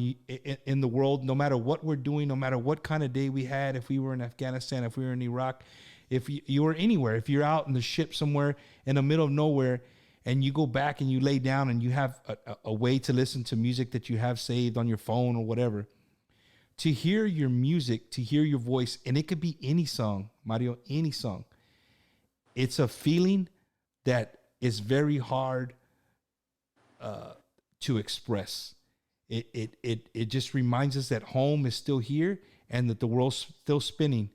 the world, no matter what we're doing, no matter what kind of day we had, if we were in Afghanistan, if we were in Iraq, if you were anywhere, if you're out in the ship somewhere in the middle of nowhere, and you go back and you lay down and you have a way to listen to music that you have saved on your phone or whatever, to hear your music, to hear your voice, and it could be any song, Mario, any song. It's a feeling that is very hard to express. It just reminds us that home is still here and that the world's still spinning,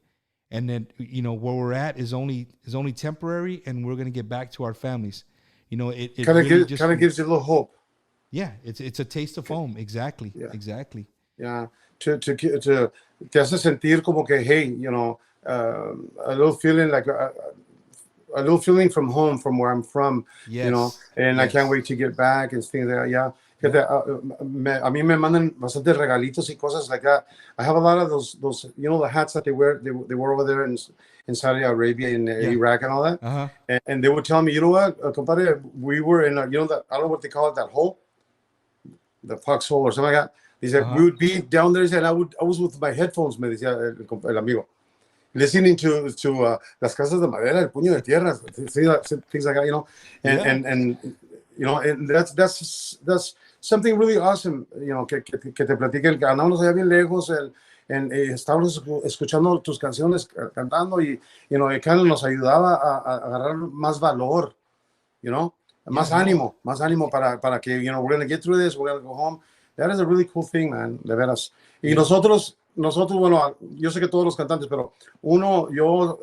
and that, you know, where we're at is only temporary, and we're gonna get back to our families. You know, it kind of really gives you a little hope. Yeah, it's a taste of home. Exactly. Yeah. Exactly. Yeah, to te hace sentir como que, hey, you know, a little feeling like a little feeling from home, from where I'm from, Yes. you know, and I can't wait to get back and things like that. Yeah. Fíjate, a mí me mandan bastantes regalitos y cosas like that. I have a lot of those, you know, the hats that they wear over there in Saudi Arabia and Iraq and all that. Uh-huh. And they would tell me, you know what, compadre, we were in, you know, that, I don't know what they call it, that hole, the foxhole or something like that. He said, we would be down there, and I was with my headphones, me decía el amigo, listening to Las Casas de Madera, El Puño de Tierra, things like that, you know, and you know, and that's something really awesome, you know, que te platiquen, que andamos allá bien lejos, estábamos escuchando tus canciones, cantando, y, you know, it kind of nos ayudaba a agarrar más valor, you know, más ánimo para que, you know, we're going to get through this, we're going to go home. That is a really cool thing, man, de veras. Y nosotros, bueno, yo sé que todos los cantantes, pero yo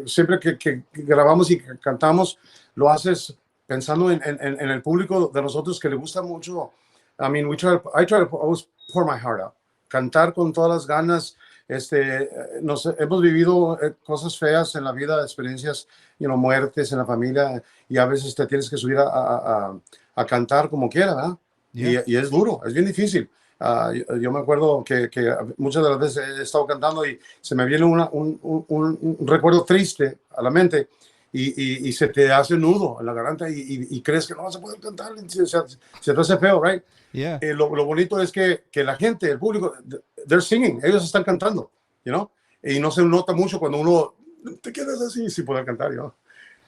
siempre que grabamos y cantamos, lo haces pensando en el público de nosotros que le gusta mucho. I mean, I try to always pour my heart out. Cantar con todas las ganas. Hemos vivido cosas feas en la vida, experiencias, you know, muertes en la familia, y a veces te tienes que subir a cantar como quiera, ¿verdad? Yeah. Y es duro, es bien difícil. Yo me acuerdo que muchas de las veces he estado cantando y se me viene un recuerdo triste a la mente, y se te hace un nudo en la garganta, y crees que no vas a poder cantar, se te hace feo, right? Yeah. Lo bonito es que la gente, el público, they're singing, ellos están cantando, you know, y no se nota mucho cuando uno te quedas así sin poder cantar, you know.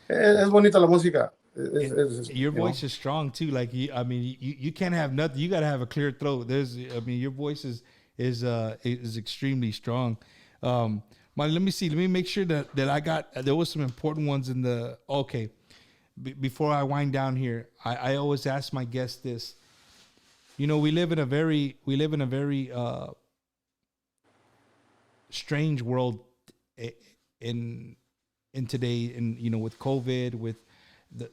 Es bonita la música. Your voice is strong too. Like, I mean, you can't have nothing. You got to have a clear throat. Your voice is extremely strong. Let me see. Let me make sure that there was some important ones in the. Okay, before I wind down here, I always ask my guests this. You know, we live in a very strange world in today, and, you know, with COVID, with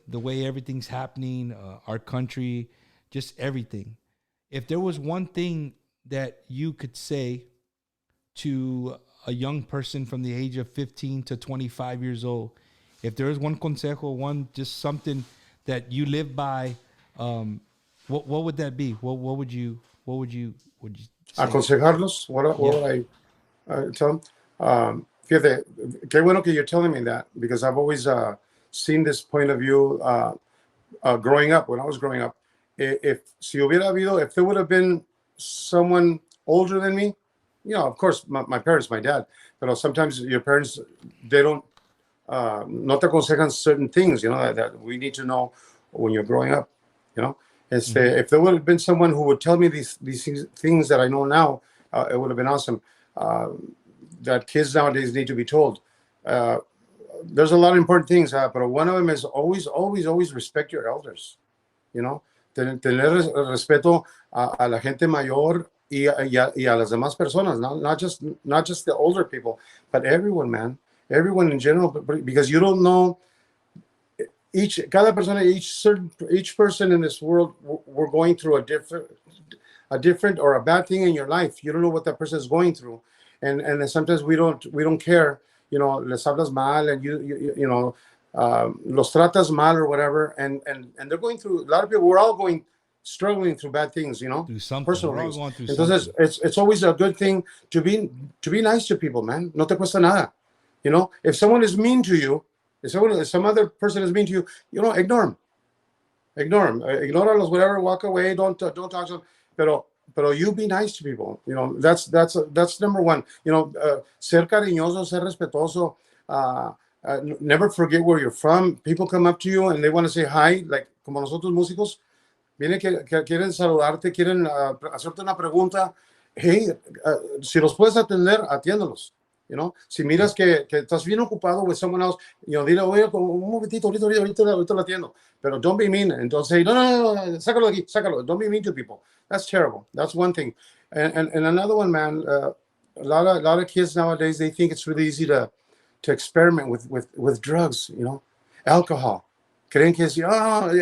the way everything's happening, our country, just everything. If there was one thing that you could say to a young person from the age of 15 to 25 years old, if there is one consejo, just something that you live by, what would that be? What would you say? Aconsejarlos? What would I tell them? Fíjate, qué bueno que you're telling me that, because I've always seen this point of view growing up. When I was growing up, if there would have been someone older than me, you know, of course, my parents, my dad, but sometimes your parents, they don't, no te aconsejan certain things, you know, that we need to know when you're growing up, you know. If there would have been someone who would tell me these things that I know now, it would have been awesome. That kids nowadays need to be told. There's a lot of important things, but one of them is always respect your elders. You know, tener respeto a la gente mayor y a las demás personas, not just the older people, but everyone, man, everyone in general, because you don't know. Each person in this world, we're going through a different or a bad thing in your life. You don't know what that person is going through, and sometimes we don't care. You know, les hablas mal, and you know, los tratas mal or whatever, and they're going through. A lot of people, we're all struggling through bad things. You know, through something. Personal we're all things. going through Entonces, something. it's always a good thing to be nice to people, man. No te cuesta nada. You know, if someone is mean to you. If some other person is mean to you, you know, ignore them. Ignore whatever. Walk away. Don't talk to them. Pero you be nice to people. You know, that's number one. You know, ser cariñoso, ser respetuoso. Never forget where you're from. People come up to you and they want to say hi, like como nosotros músicos. Vienen que quieren saludarte, quieren hacerte una pregunta. Hey, si los puedes atender, atiéndalos. You know, si miras que estás bien ocupado with someone else, dile, oye, un momentito, ahorita lo atiendo. Pero don't be mean. Entonces, no, sácalo de aquí, sácalo. Don't be mean to people. That's terrible. That's one thing. And another one, man, a lot of kids nowadays, they think it's really easy to experiment with drugs, alcohol. Creen que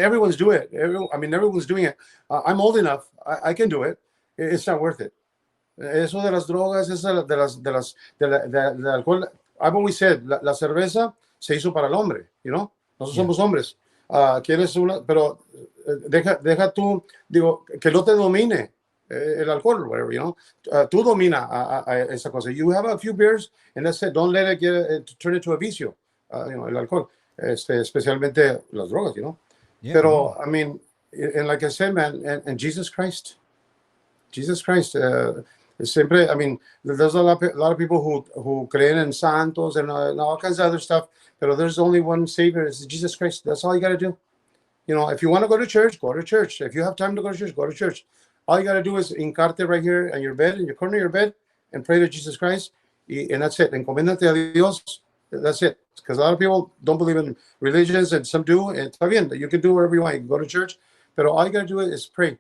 everyone's doing it. Everyone's doing it. I'm old enough. I can do it. It's not worth it. Eso de las drogas, eso del alcohol. I've always said, la cerveza se hizo para el hombre, Nosotros somos hombres. Quieres pero deja tú, digo, que no te domine el alcohol, whatever, tú domina a esa cosa. You have a few beers, and that's it. Don't let it turn into a vicio, el alcohol, especialmente las drogas, Yeah, pero, I mean, and like I said, man, and Jesus Christ, siempre, I mean, there's a lot of people who creen en santos and all kinds of other stuff, but there's only one Savior, it's Jesus Christ. That's all you got to do. If you want to go to church, go to church. If you have time to go to church. All you got to do is hincarte right here on your bed, in your corner of your bed, and pray to Jesus Christ, and that's it. Encomendate a Dios. That's it. Because a lot of people don't believe in religions, and some do. And está bien, you can do whatever you want. You can go to church, but all you got to do is pray.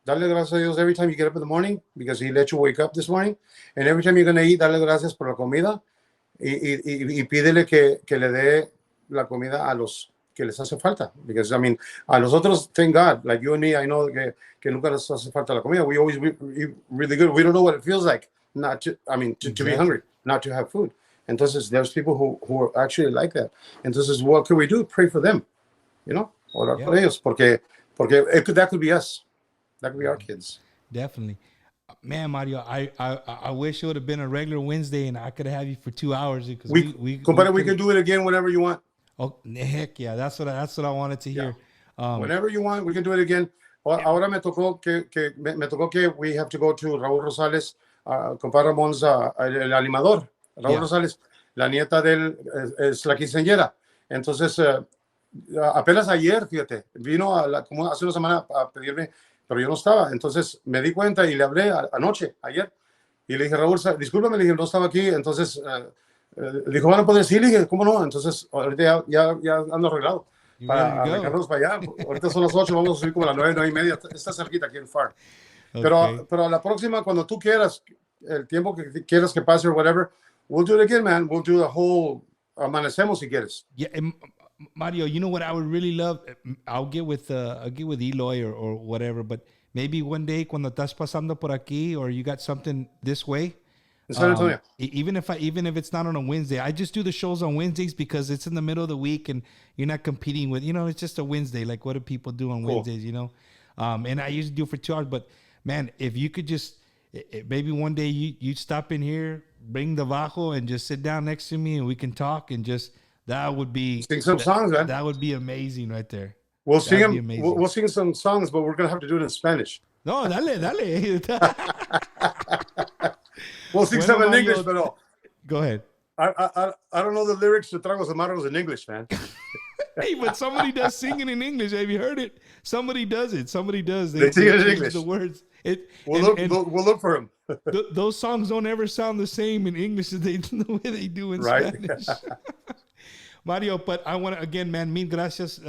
Dale gracias a Dios every time you get up in the morning, because He let you wake up this morning. And every time you're going to eat, dale gracias por la comida. Y pídele que le dé la comida a los que les hace falta. Because, I mean, a nosotros, thank God, like you and me, I know que nunca les hace falta la comida. We always eat really good. We don't know what it feels like to be hungry, not to have food. Entonces, there's people who are actually like that. Entonces, what can we do? Pray for them, orar por ellos. Porque that could be us. That could be our kids. Definitely. Man, Mario, I wish it would have been a regular Wednesday and I could have you for 2 hours. Because we can do it again whenever you want. Oh, heck yeah. That's what I wanted to hear. Whenever you want, we can do it again. Ahora me tocó que we have to go to Raúl Rosales, compadre Ramon's, el animador. Raúl Rosales, la nieta de él es la quinceañera. Entonces, apenas ayer, fíjate, vino como hace una semana a pedirme, pero yo no estaba. Entonces me di cuenta y le hablé ayer, y le dije, Raúl, discúlpame, le dije, no estaba aquí. Entonces dijo, bueno, pues sí, le dije, ¿cómo no? Entonces ahorita ya ando arreglado para arrancarnos para allá. Ahorita son las 8, vamos a subir como a las 9:30. Está cerquita aquí en Far. Okay. Pero la próxima, cuando tú quieras, el tiempo que quieras que pase o whatever, we'll do it again, man. We'll do the whole amanecemos si quieres. Yeah, Mario, you know what I would really love? I'll get with Eloy or whatever, but maybe one day cuando estás pasando por aquí or you got something this way. In San Antonio. Even if it's not on a Wednesday, I just do the shows on Wednesdays because it's in the middle of the week and you're not competing with, it's just a Wednesday. Like what do people do on Wednesdays, and I usually do it for 2 hours, but man, if you could just, maybe one day you stop in here, bring the bajo and just sit down next to me and we can talk and just, that would be sing some songs, man. That would be amazing right there. We'll sing them. We'll sing some songs, but we're gonna have to do it in Spanish. No, dale. We'll sing some in English, but go ahead. I don't know the lyrics to Tragos Amargos in English, man. Hey, but somebody does sing it in English. Have you heard it? Somebody does it. Somebody does. They sing it in English. The words. We'll look for them. Those songs don't ever sound the same in English as the way they do in Spanish. Mario, but I want to, again, man, mil gracias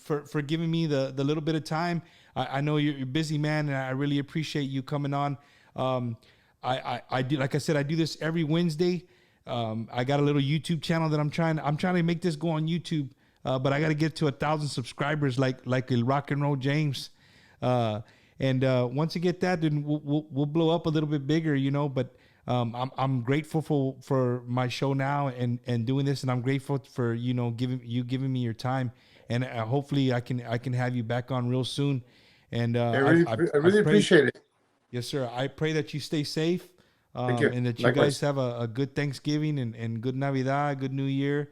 for giving me the little bit of time. I know you're a busy man, and I really appreciate you coming on. I do, like I said, I do this every Wednesday. I got a little YouTube channel that I'm trying to make this go on YouTube, but I got to get to 1,000 subscribers like El Rock and Roll James. And once you get that, then we'll blow up a little bit bigger, But I'm grateful for my show now and doing this, and I'm grateful for giving me your time, and hopefully I can have you back on real soon. And I really appreciate it. Yes, sir. I pray that you stay safe, Thank you. and that you guys have a good Thanksgiving and good Navidad, good New Year.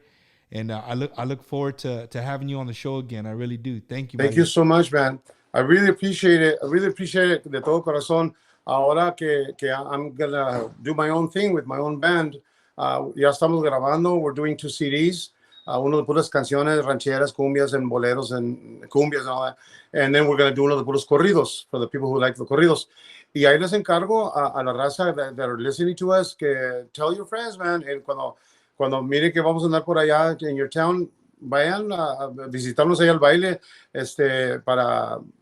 And I look forward to having you on the show again. I really do. Thank you. Thank you so much, man. I really appreciate it. De todo corazón. Ahora que I'm gonna do my own thing with my own band. Ya estamos grabando. We're doing 2 CDs. uno de puras canciones rancheras, cumbias, and boleros, and cumbias, and all that. And then we're going to do uno de puros corridos for the people who like the corridos. Y ahí les encargo a la raza that are listening to us que tell your friends, man. And cuando miren que vamos a andar por allá in your town, vayan a visitarnos ahí al baile,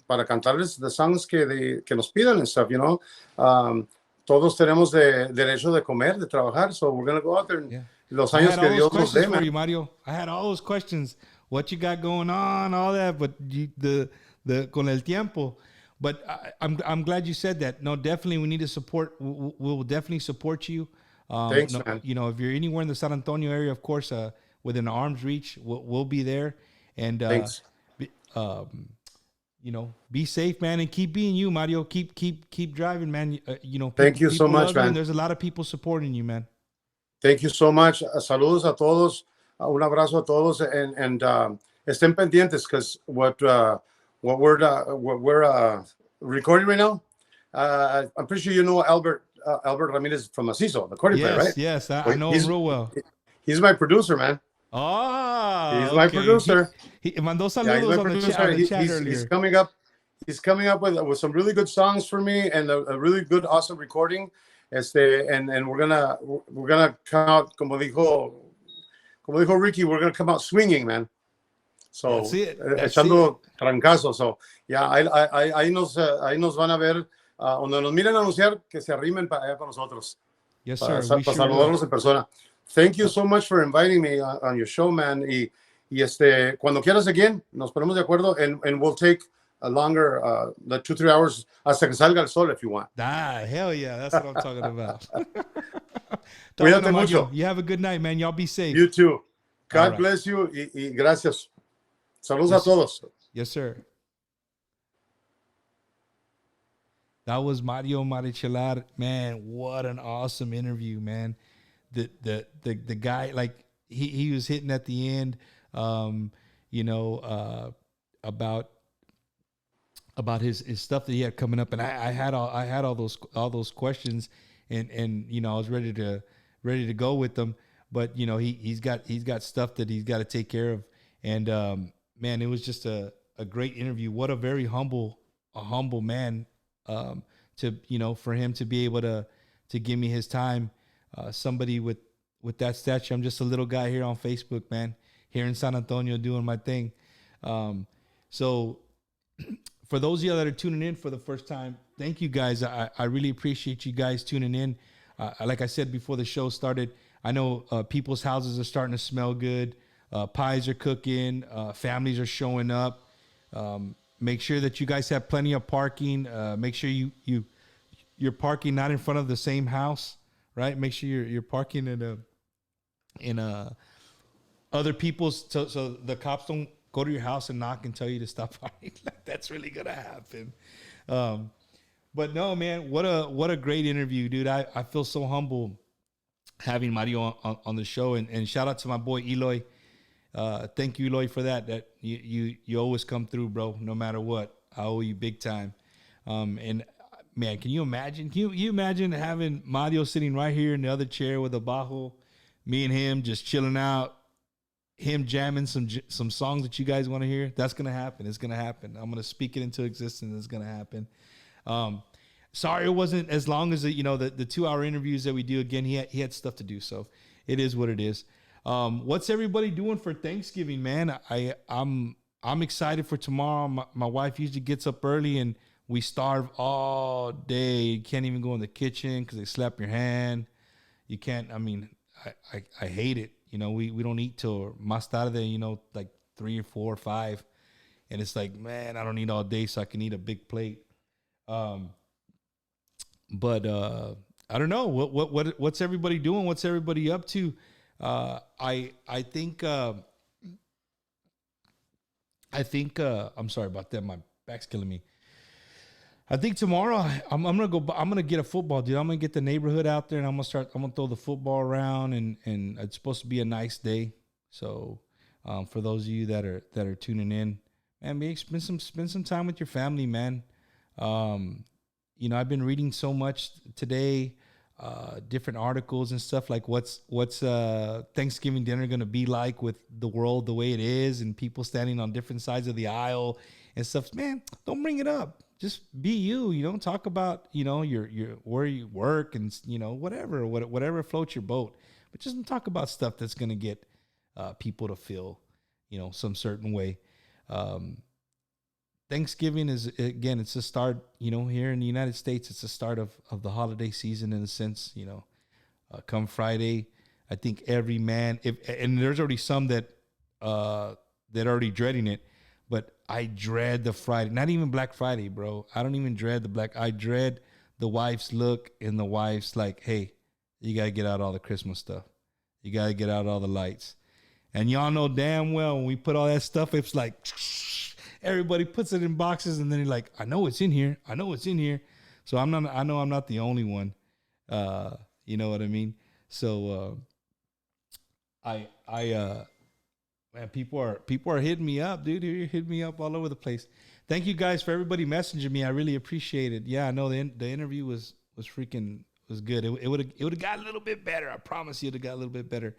para cantarles the songs que nos pidan and stuff, you know. Todos tenemos derecho de comer, de trabajar, so we're going to go out there and los años que Dios nos dé, man. You, Mario. I had all those questions. What you got going on, all that, but the con el tiempo. But I'm glad you said that. No, definitely we need to support. We'll definitely support you. Thanks, man. You know, if you're anywhere in the San Antonio area, of course, within arm's reach, we'll be there. And thanks. You know, be safe, man, and keep being you, Mario. Keep driving, man. You know, thank you so much, man. There's a lot of people supporting you, man. Thank you so much. Saludos a todos. Un abrazo a todos, and estén pendientes because what we're recording right now. I'm pretty sure you know Albert Ramirez from Macizo, the accordion player, right? Yes, I know him real well. He's my producer, man. Oh, he's my producer. He mandó saludos on the chat earlier. He's coming up with some really good songs for me and a really good, awesome recording. And we're gonna come out, como dijo Ricky, we're gonna come out swinging, man. So echando trancazo. So yeah, ahí nos van a ver, donde nos miren anunciar, que se arrimen para allá con nosotros. Yes, sir. Para saludarnos en persona. Thank you so much for inviting me on your show, man. Y cuando quieras again, nos ponemos de acuerdo and we'll take a longer, 2-3 hours hasta que salga el sol if you want. Hell yeah, that's what I'm talking about. Cuídate mucho. You have a good night, man. Y'all be safe. You too. God bless you y gracias. Saludos a todos. Yes, sir. That was Mario Marichalar. Man, what an awesome interview, man. The guy, like he was hitting at the end, you know, about his stuff that he had coming up, and I had all those questions, and you know I was ready to go with them, but you know he's got stuff that he's got to take care of, and man, it was just a great interview. What a very humble man, to you know for him to be able to give me his time. Somebody with that stature. I'm just a little guy here on Facebook, man, here in San Antonio doing my thing. So for those of you that are tuning in for the first time, thank you guys. I really appreciate you guys tuning in. Like I said before the show started, I know people's houses are starting to smell good. Pies are cooking. Families are showing up. Make sure that you guys have plenty of parking. Make sure you're parking not in front of the same house. Right, make sure you're parking in other people's, so the cops don't go to your house and knock and tell you to stop parking. That's really gonna happen. But no, man, what a great interview, dude. I feel so humble having Mario on the show, and shout out to my boy Eloy. Thank you, Eloy, for that. That you always come through, bro. No matter what, I owe you big time. And man, can you imagine? Can you imagine having Mario sitting right here in the other chair with a bajo, me and him just chilling out, him jamming some songs that you guys want to hear? That's gonna happen. It's gonna happen. I'm gonna speak it into existence. It's gonna happen. Sorry, it wasn't as long as the 2-hour interviews that we do. Again, he had stuff to do, so it is what it is. What's everybody doing for Thanksgiving, man? I'm excited for tomorrow. My wife usually gets up early and we starve all day. You can't even go in the kitchen because they slap your hand. You can't. I mean, I hate it. You know, we don't eat till más tarde. You know, like 3 or 4 or 5, and it's like, man, I don't eat all day, so I can eat a big plate. But I don't know what's everybody doing. What's everybody up to? I think I'm sorry about that. My back's killing me. I think tomorrow I'm gonna get a football, dude. I'm gonna get the neighborhood out there and I'm gonna throw the football around, and it's supposed to be a nice day. So for those of you that are tuning in, man, maybe spend some time with your family, man. You know, I've been reading so much today. different articles and stuff like what's Thanksgiving dinner gonna be like with the world the way it is and people standing on different sides of the aisle and stuff. Man, don't bring it up. Just be you. You don't talk about your where you work and whatever floats your boat. But just don't talk about stuff that's gonna get people to feel some certain way. Thanksgiving is, again, it's the start, here in the United States, it's the start of the holiday season in a sense, come Friday, I think every man, and there's already some that already dreading it, but I dread the Friday, not even Black Friday, bro. I don't even dread I dread the wife's look and the wife's like, hey, you got to get out all the Christmas stuff. You got to get out all the lights. And y'all know damn well when we put all that stuff, it's like, everybody puts it in boxes, and then you're like, I know it's in here. I know it's in here. So I know I'm not the only one. You know what I mean? So man, people are hitting me up, dude. You're hitting me up all over the place. Thank you guys for everybody messaging me. I really appreciate it. Yeah, I know the interview was good. It would have got a little bit better. I promise you, it got a little bit better.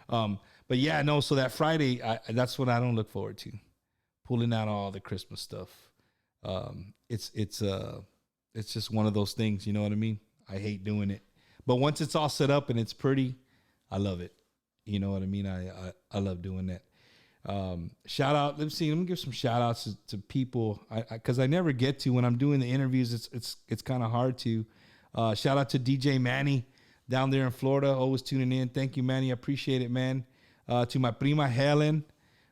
But yeah, no. So that Friday, that's what I don't look forward to. Pulling out all the Christmas stuff. It's just one of those things, you know what I mean? I hate doing it. But once it's all set up and it's pretty, I love it. You know what I mean? I love doing that. Shout out, let me give some shout outs to people because I never get to when I'm doing the interviews. It's kind of hard to. Shout out to DJ Manny down there in Florida, always tuning in. Thank you, Manny. I appreciate it, man. To my prima Helen.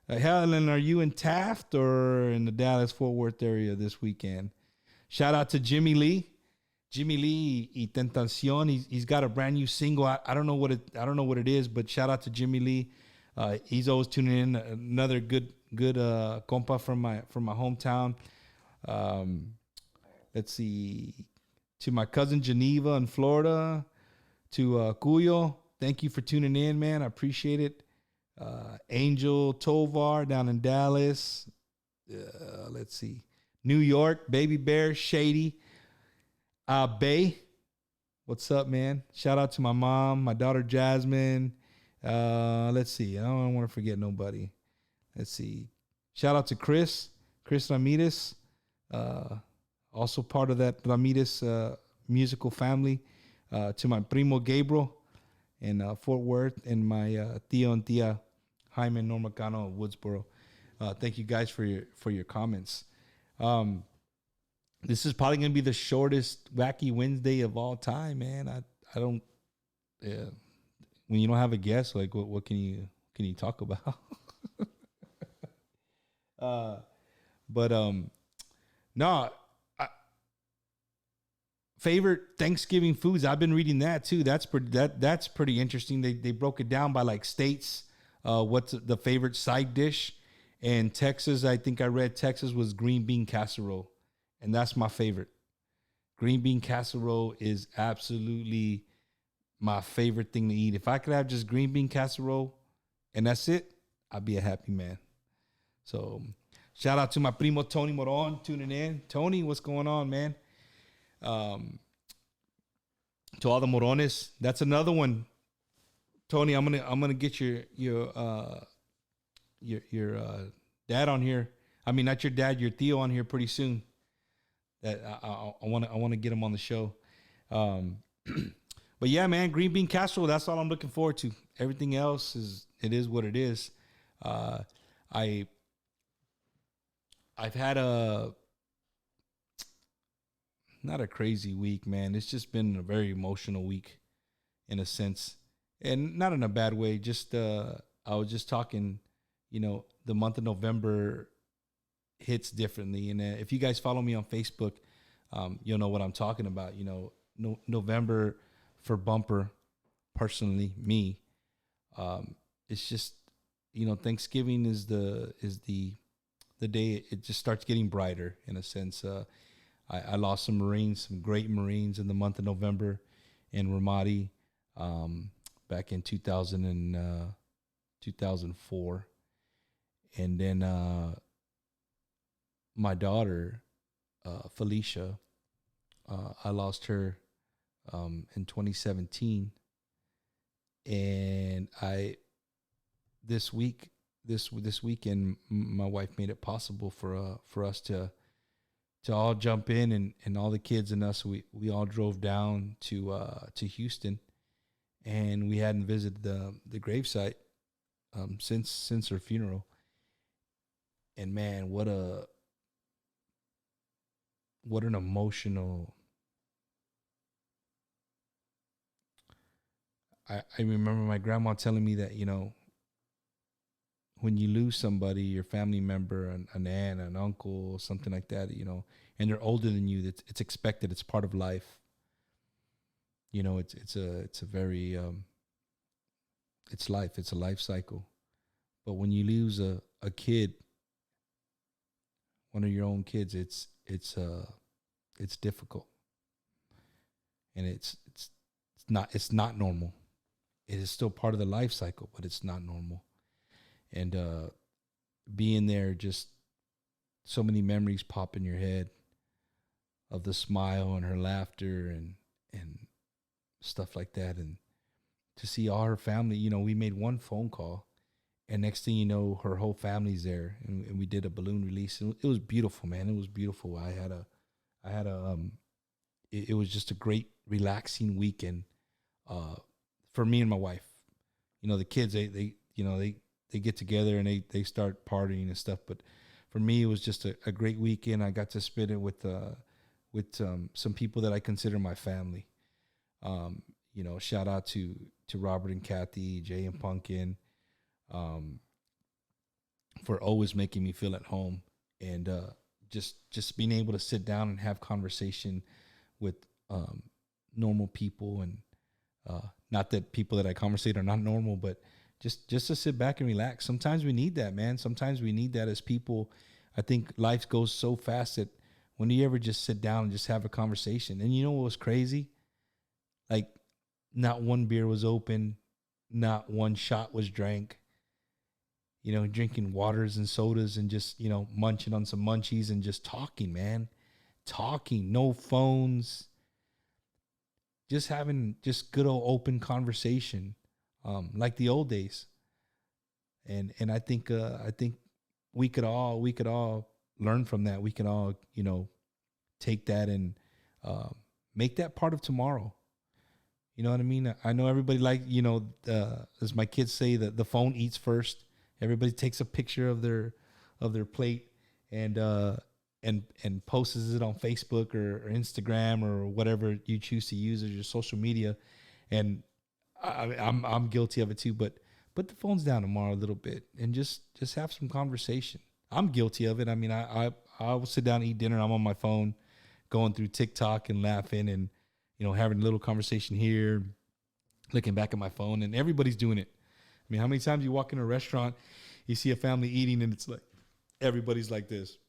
Helen, are you in Taft or in the Dallas-Fort Worth area this weekend? Shout out to Jimmy Lee. Jimmy Lee y Tentacion. He's got a brand new single. I don't know what it is, but shout out to Jimmy Lee. He's always tuning in. Another good compa from my hometown. Let's see. To my cousin Geneva in Florida. To Cuyo. Thank you for tuning in, man. I appreciate it. Angel Tovar down in Dallas. Let's see. New York, Baby Bear, Shady. Bay. What's up, man? Shout out to my mom, my daughter Jasmine. Let's see. I don't want to forget nobody. Let's see. Shout out to Chris Ramirez. Also part of that Ramirez musical family. To my primo Gabriel in Fort Worth, and my tío and tía Jaime Normacano of Woodsboro. Thank you guys for your comments. This is probably gonna be the shortest Wacky Wednesday of all time, man. I don't. Yeah, when you don't have a guest, like what can you talk about? No. Favorite Thanksgiving foods. I've been reading that too. That's pretty interesting. They broke it down by like states. What's the favorite side dish? And Texas, I think I read Texas was green bean casserole, and that's my favorite. Green bean casserole is absolutely my favorite thing to eat. If I could have just green bean casserole and that's it, I'd be a happy man. So shout out to my primo Tony Moron tuning in. Tony, what's going on, man? To all the Morones, that's another one. Tony, I'm gonna get your dad on here. I mean, not your dad, your Theo on here pretty soon. That I want to get him on the show. But yeah, man, green bean casserole. That's all I'm looking forward to. Everything else is what it is. I've had not a crazy week, man. It's just been a very emotional week in a sense, and not in a bad way. Just I was just talking, the month of November hits differently. And if you guys follow me on Facebook, you'll know what I'm talking about. November for Bumper, personally, me, it's just, Thanksgiving is the day it just starts getting brighter in a sense. I lost some great Marines in the month of November in Ramadi, back in 2004. And then my daughter, Felicia, I lost her in 2017, and this weekend, my wife made it possible for us to all jump in, and all the kids and us, we all drove down to Houston, and we hadn't visited the gravesite since her funeral. And man, what an emotional. I remember my grandma telling me that, when you lose somebody, your family member, an aunt, an uncle, something like that, and they're older than you, it's expected. It's part of life. It's a very it's life. It's a life cycle. But when you lose a kid, one of your own kids, it's difficult, and it's not normal. It is still part of the life cycle, but it's not normal. And being there, just so many memories pop in your head of the smile and her laughter and stuff like that. And to see all her family, we made one phone call, and next thing you know, her whole family's there, and we did a balloon release. It was beautiful, man. It was beautiful. It was just a great, relaxing weekend for me and my wife. The kids, they get together and they start partying and stuff. But for me, it was just a great weekend. I got to spend it with some people that I consider my family. Shout out to Robert and Kathy, Jay and Pumpkin, for always making me feel at home, and just being able to sit down and have conversation with normal people, and not that people that I conversate are not normal, but just to sit back and relax. Sometimes we need that, man. Sometimes we need that as people. I think life goes so fast that when do you ever just sit down and just have a conversation? And you know what was crazy? Like, not one beer was open, not one shot was drank. Drinking waters and sodas and just, munching on some munchies and just talking, man. Talking, no phones. Just having just good old open conversation, like the old days. And I think we could all learn from that. We can all, take that and make that part of tomorrow. You know what I mean? I know everybody as my kids say, that the phone eats first. Everybody takes a picture of their plate and posts it on Facebook or Instagram or whatever you choose to use as your social media. And I'm guilty of it too. But put the phones down tomorrow a little bit and just have some conversation. I'm guilty of it. I mean, I will sit down and eat dinner. I'm on my phone, going through TikTok and laughing and having a little conversation here, looking back at my phone, and everybody's doing it. I mean, how many times you walk in a restaurant, you see a family eating, and it's like everybody's like this.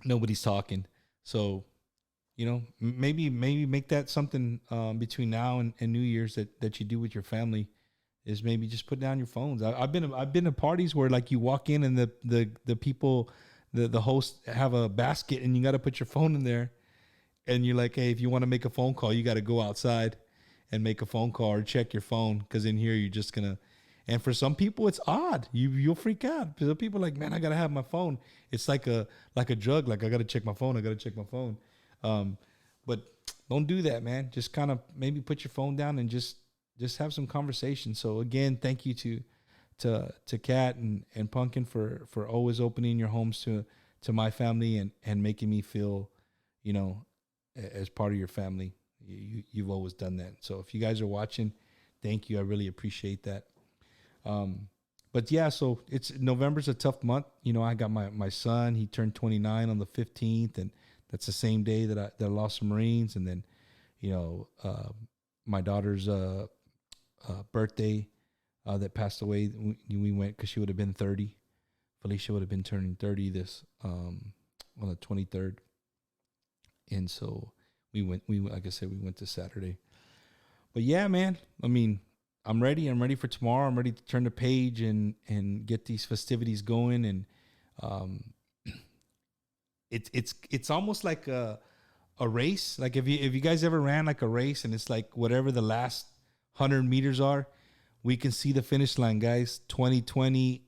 Nobody's talking. So, maybe make that something between now and New Year's that you do with your family, is maybe just put down your phones. I've been to parties where like you walk in and the people, the hosts have a basket and you got to put your phone in there, and you're like, hey, if you want to make a phone call, you got to go outside and make a phone call or check your phone, because in here you're just gonna. And for some people, it's odd. You'll freak out. Some people are like, man, I gotta have my phone. It's like a drug. Like, I gotta check my phone. But don't do that, man. Just kind of maybe put your phone down and just have some conversation. So again, thank you to Kat and Pumpkin for always opening your homes to my family and making me feel, as part of your family. You've always done that. So if you guys are watching, thank you. I really appreciate that. But yeah, so November's a tough month. I got my son, he turned 29 on the 15th, and that's the same day that I lost some Marines. And then, my daughter's, birthday, that passed away. We went, cause she would have been 30. Felicia would have been turning 30 on the 23rd. And so we went, like I said, we went to Saturday. But yeah, man, I mean, I'm ready. I'm ready for tomorrow. I'm ready to turn the page and get these festivities going. And it's almost like a a race, like if you guys ever ran like a race and it's like whatever the last 100 meters are, we can see the finish line, guys. 2020,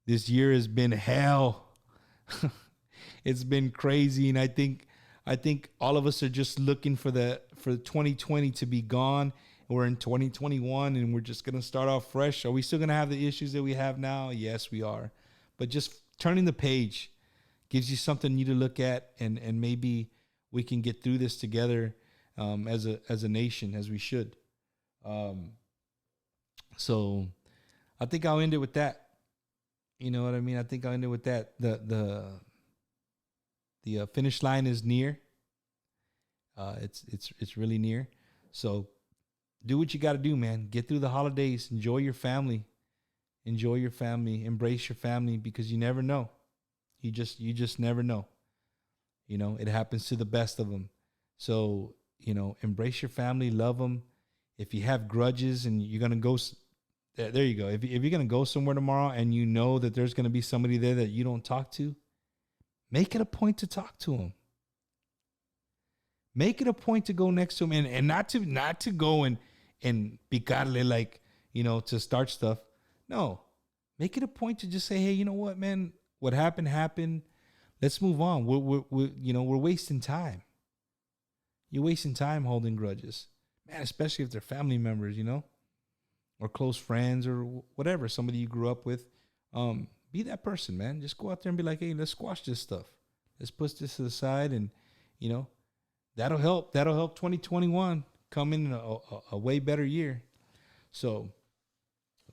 this year has been hell. It's been crazy, and I think all of us are just looking for 2020 to be gone. We're in 2021, and we're just gonna start off fresh. Are we still gonna have the issues that we have now? Yes, we are. But just turning the page gives you something new to look at, and maybe we can get through this together as a nation, as we should. So I think I'll end it with that. You know what I mean? I think I'll end it with that. The finish line is near. It's really near. So do what you got to do, man. Get through the holidays. Enjoy your family. Embrace your family, because you never know. You just never know. You know, it happens to the best of them. So, you know, embrace your family, love them. If you have grudges and you're going to go, there you go. If you're going to go somewhere tomorrow and you know that there's going to be somebody there that you don't talk to, make it a point to talk to them. Make it a point to go next to them, and not to go and picarle, like, you know, to start stuff. No, make it a point to just say, hey, you know what, man, what happened. Let's move on. We're wasting time. You're wasting time holding grudges, man, especially if they're family members, you know, or close friends or whatever, somebody you grew up with. Be that person, man. Just go out there and be like, hey, let's squash this stuff. Let's push this to the side, and, you know, that'll help. That'll help 2021 come in a way better year. So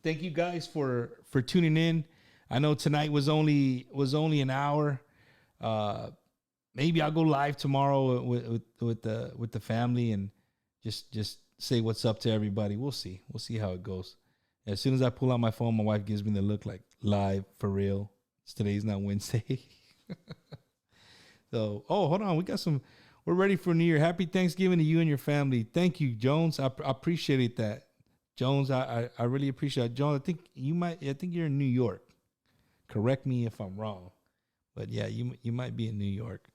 thank you guys for tuning in. I know tonight was only an hour. Maybe I'll go live tomorrow with the family and just say what's up to everybody. We'll see how it goes. As soon as I pull out my phone, my wife gives me the look like live for real. Today's not Wednesday. So, hold on. We're ready for New Year. Happy Thanksgiving to you and your family. Thank you, Jones. I appreciate that. Jones, I really appreciate it. Jones, I think you're in New York. Correct me if I'm wrong. But yeah, you might be in New York.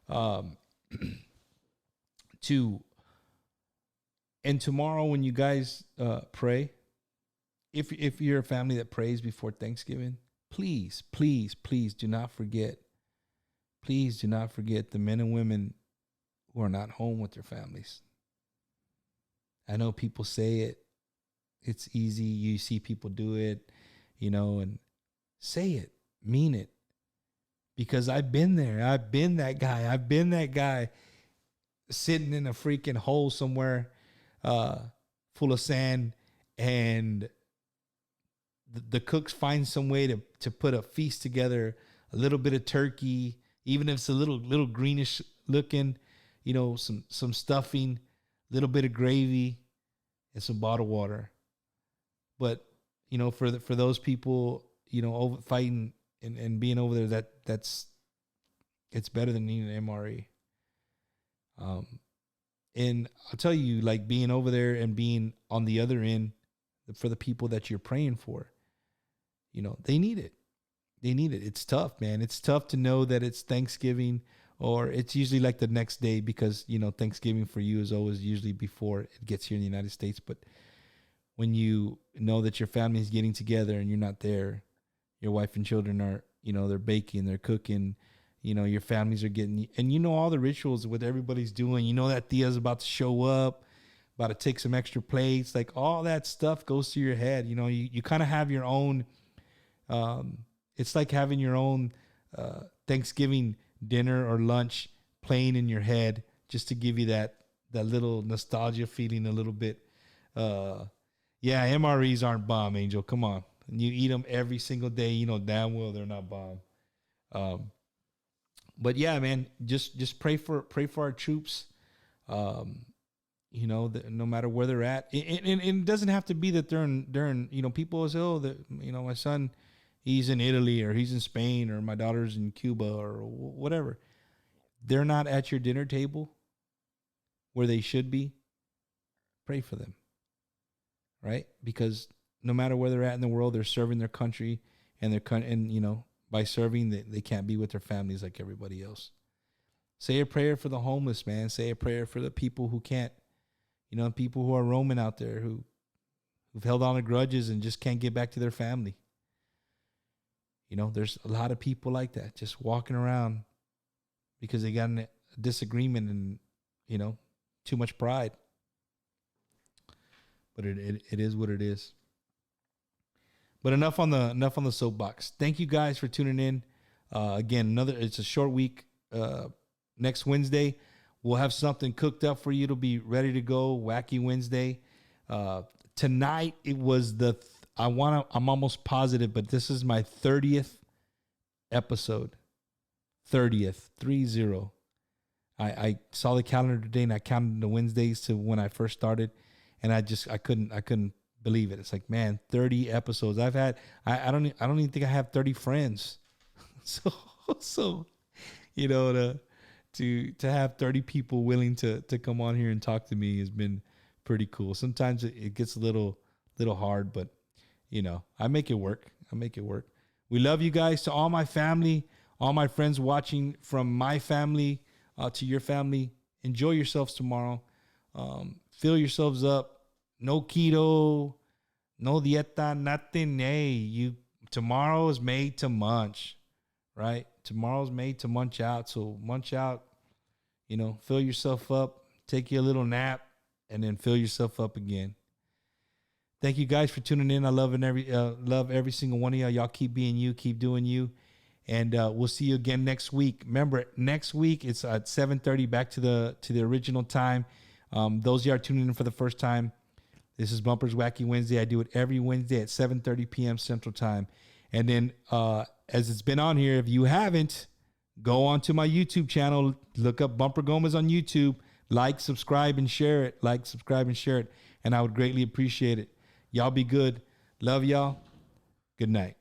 And tomorrow when you guys pray, if you're a family that prays before Thanksgiving, please do not forget. Please do not forget the men and women who are not home with their families. I know people say it. It's easy. You see people do it, you know, and say it, mean it. Because I've been there. I've been that guy sitting in a freaking hole somewhere full of sand, and the cooks find some way to put a feast together, a little bit of turkey, even if it's a little greenish looking, you know, some stuffing, a little bit of gravy, and some bottled water. But, you know, for those people, you know, fighting and being over there, it's better than needing an MRE. And I'll tell you, like, being over there and being on the other end for the people that you're praying for, you know, they need it. It's tough, man. It's tough to know that it's Thanksgiving, or it's usually like the next day, because, you know, Thanksgiving for you is always usually before it gets here in the United States. But when you know that your family is getting together and you're not there, your wife and children are, you know, they're baking, they're cooking, you know, your families are getting, and you know all the rituals, what everybody's doing. You know that Tia's about to show up, about to take some extra plates, like all that stuff goes through your head. You know, you kind of have your own, it's like having your own Thanksgiving dinner or lunch playing in your head, just to give you that little nostalgia feeling a little bit. Yeah, MREs aren't bomb, Angel. Come on. And you eat them every single day. You know damn well they're not bomb. But yeah, man, just pray for our troops. You know, no matter where they're at, and it doesn't have to be that they're in, you know, people say, oh, you know, my son, he's in Italy, or he's in Spain, or my daughter's in Cuba, or whatever. They're not at your dinner table where they should be. Pray for them, right? Because no matter where they're at in the world, they're serving their country, and and you know, by serving, they can't be with their families like everybody else. Say a prayer for the homeless, man. Say a prayer for the people who can't, people who are roaming out there, who've held on to grudges and just can't get back to their family. There's a lot of people like that just walking around because they got a disagreement and, too much pride. But it is what it is. But enough on the soapbox. Thank you guys for tuning in. Again, it's a short week. Next Wednesday, we'll have something cooked up for you. It'll be ready to go. Wacky Wednesday. Tonight it was I'm almost positive, but this is my 30th episode. 30th, 30. I saw the calendar today and I counted the Wednesdays to when I first started, and I couldn't believe it. It's like, man, 30 episodes. I don't even think I have 30 friends. So to have 30 people willing to come on here and talk to me has been pretty cool. Sometimes it gets a little hard, but I make it work. We love you guys. To all my family, all my friends watching, from my family to your family, enjoy yourselves tomorrow. Fill yourselves up. No keto, no dieta, nothing. Hey, tomorrow is made to munch, right? Tomorrow's made to munch out. So munch out, fill yourself up, take you a little nap, and then fill yourself up again. Thank you guys for tuning in. I love every single one of y'all. Y'all keep being you, keep doing you. And we'll see you again next week. Remember, next week it's at 7:30, back to the original time. Those of you are tuning in for the first time, this is Bumpers Wacky Wednesday. I do it every Wednesday at 7:30 p.m. Central Time. And then as it's been on here, if you haven't, go on to my YouTube channel, look up Bumper Gomez on YouTube, subscribe, and share it. And I would greatly appreciate it. Y'all be good. Love y'all. Good night.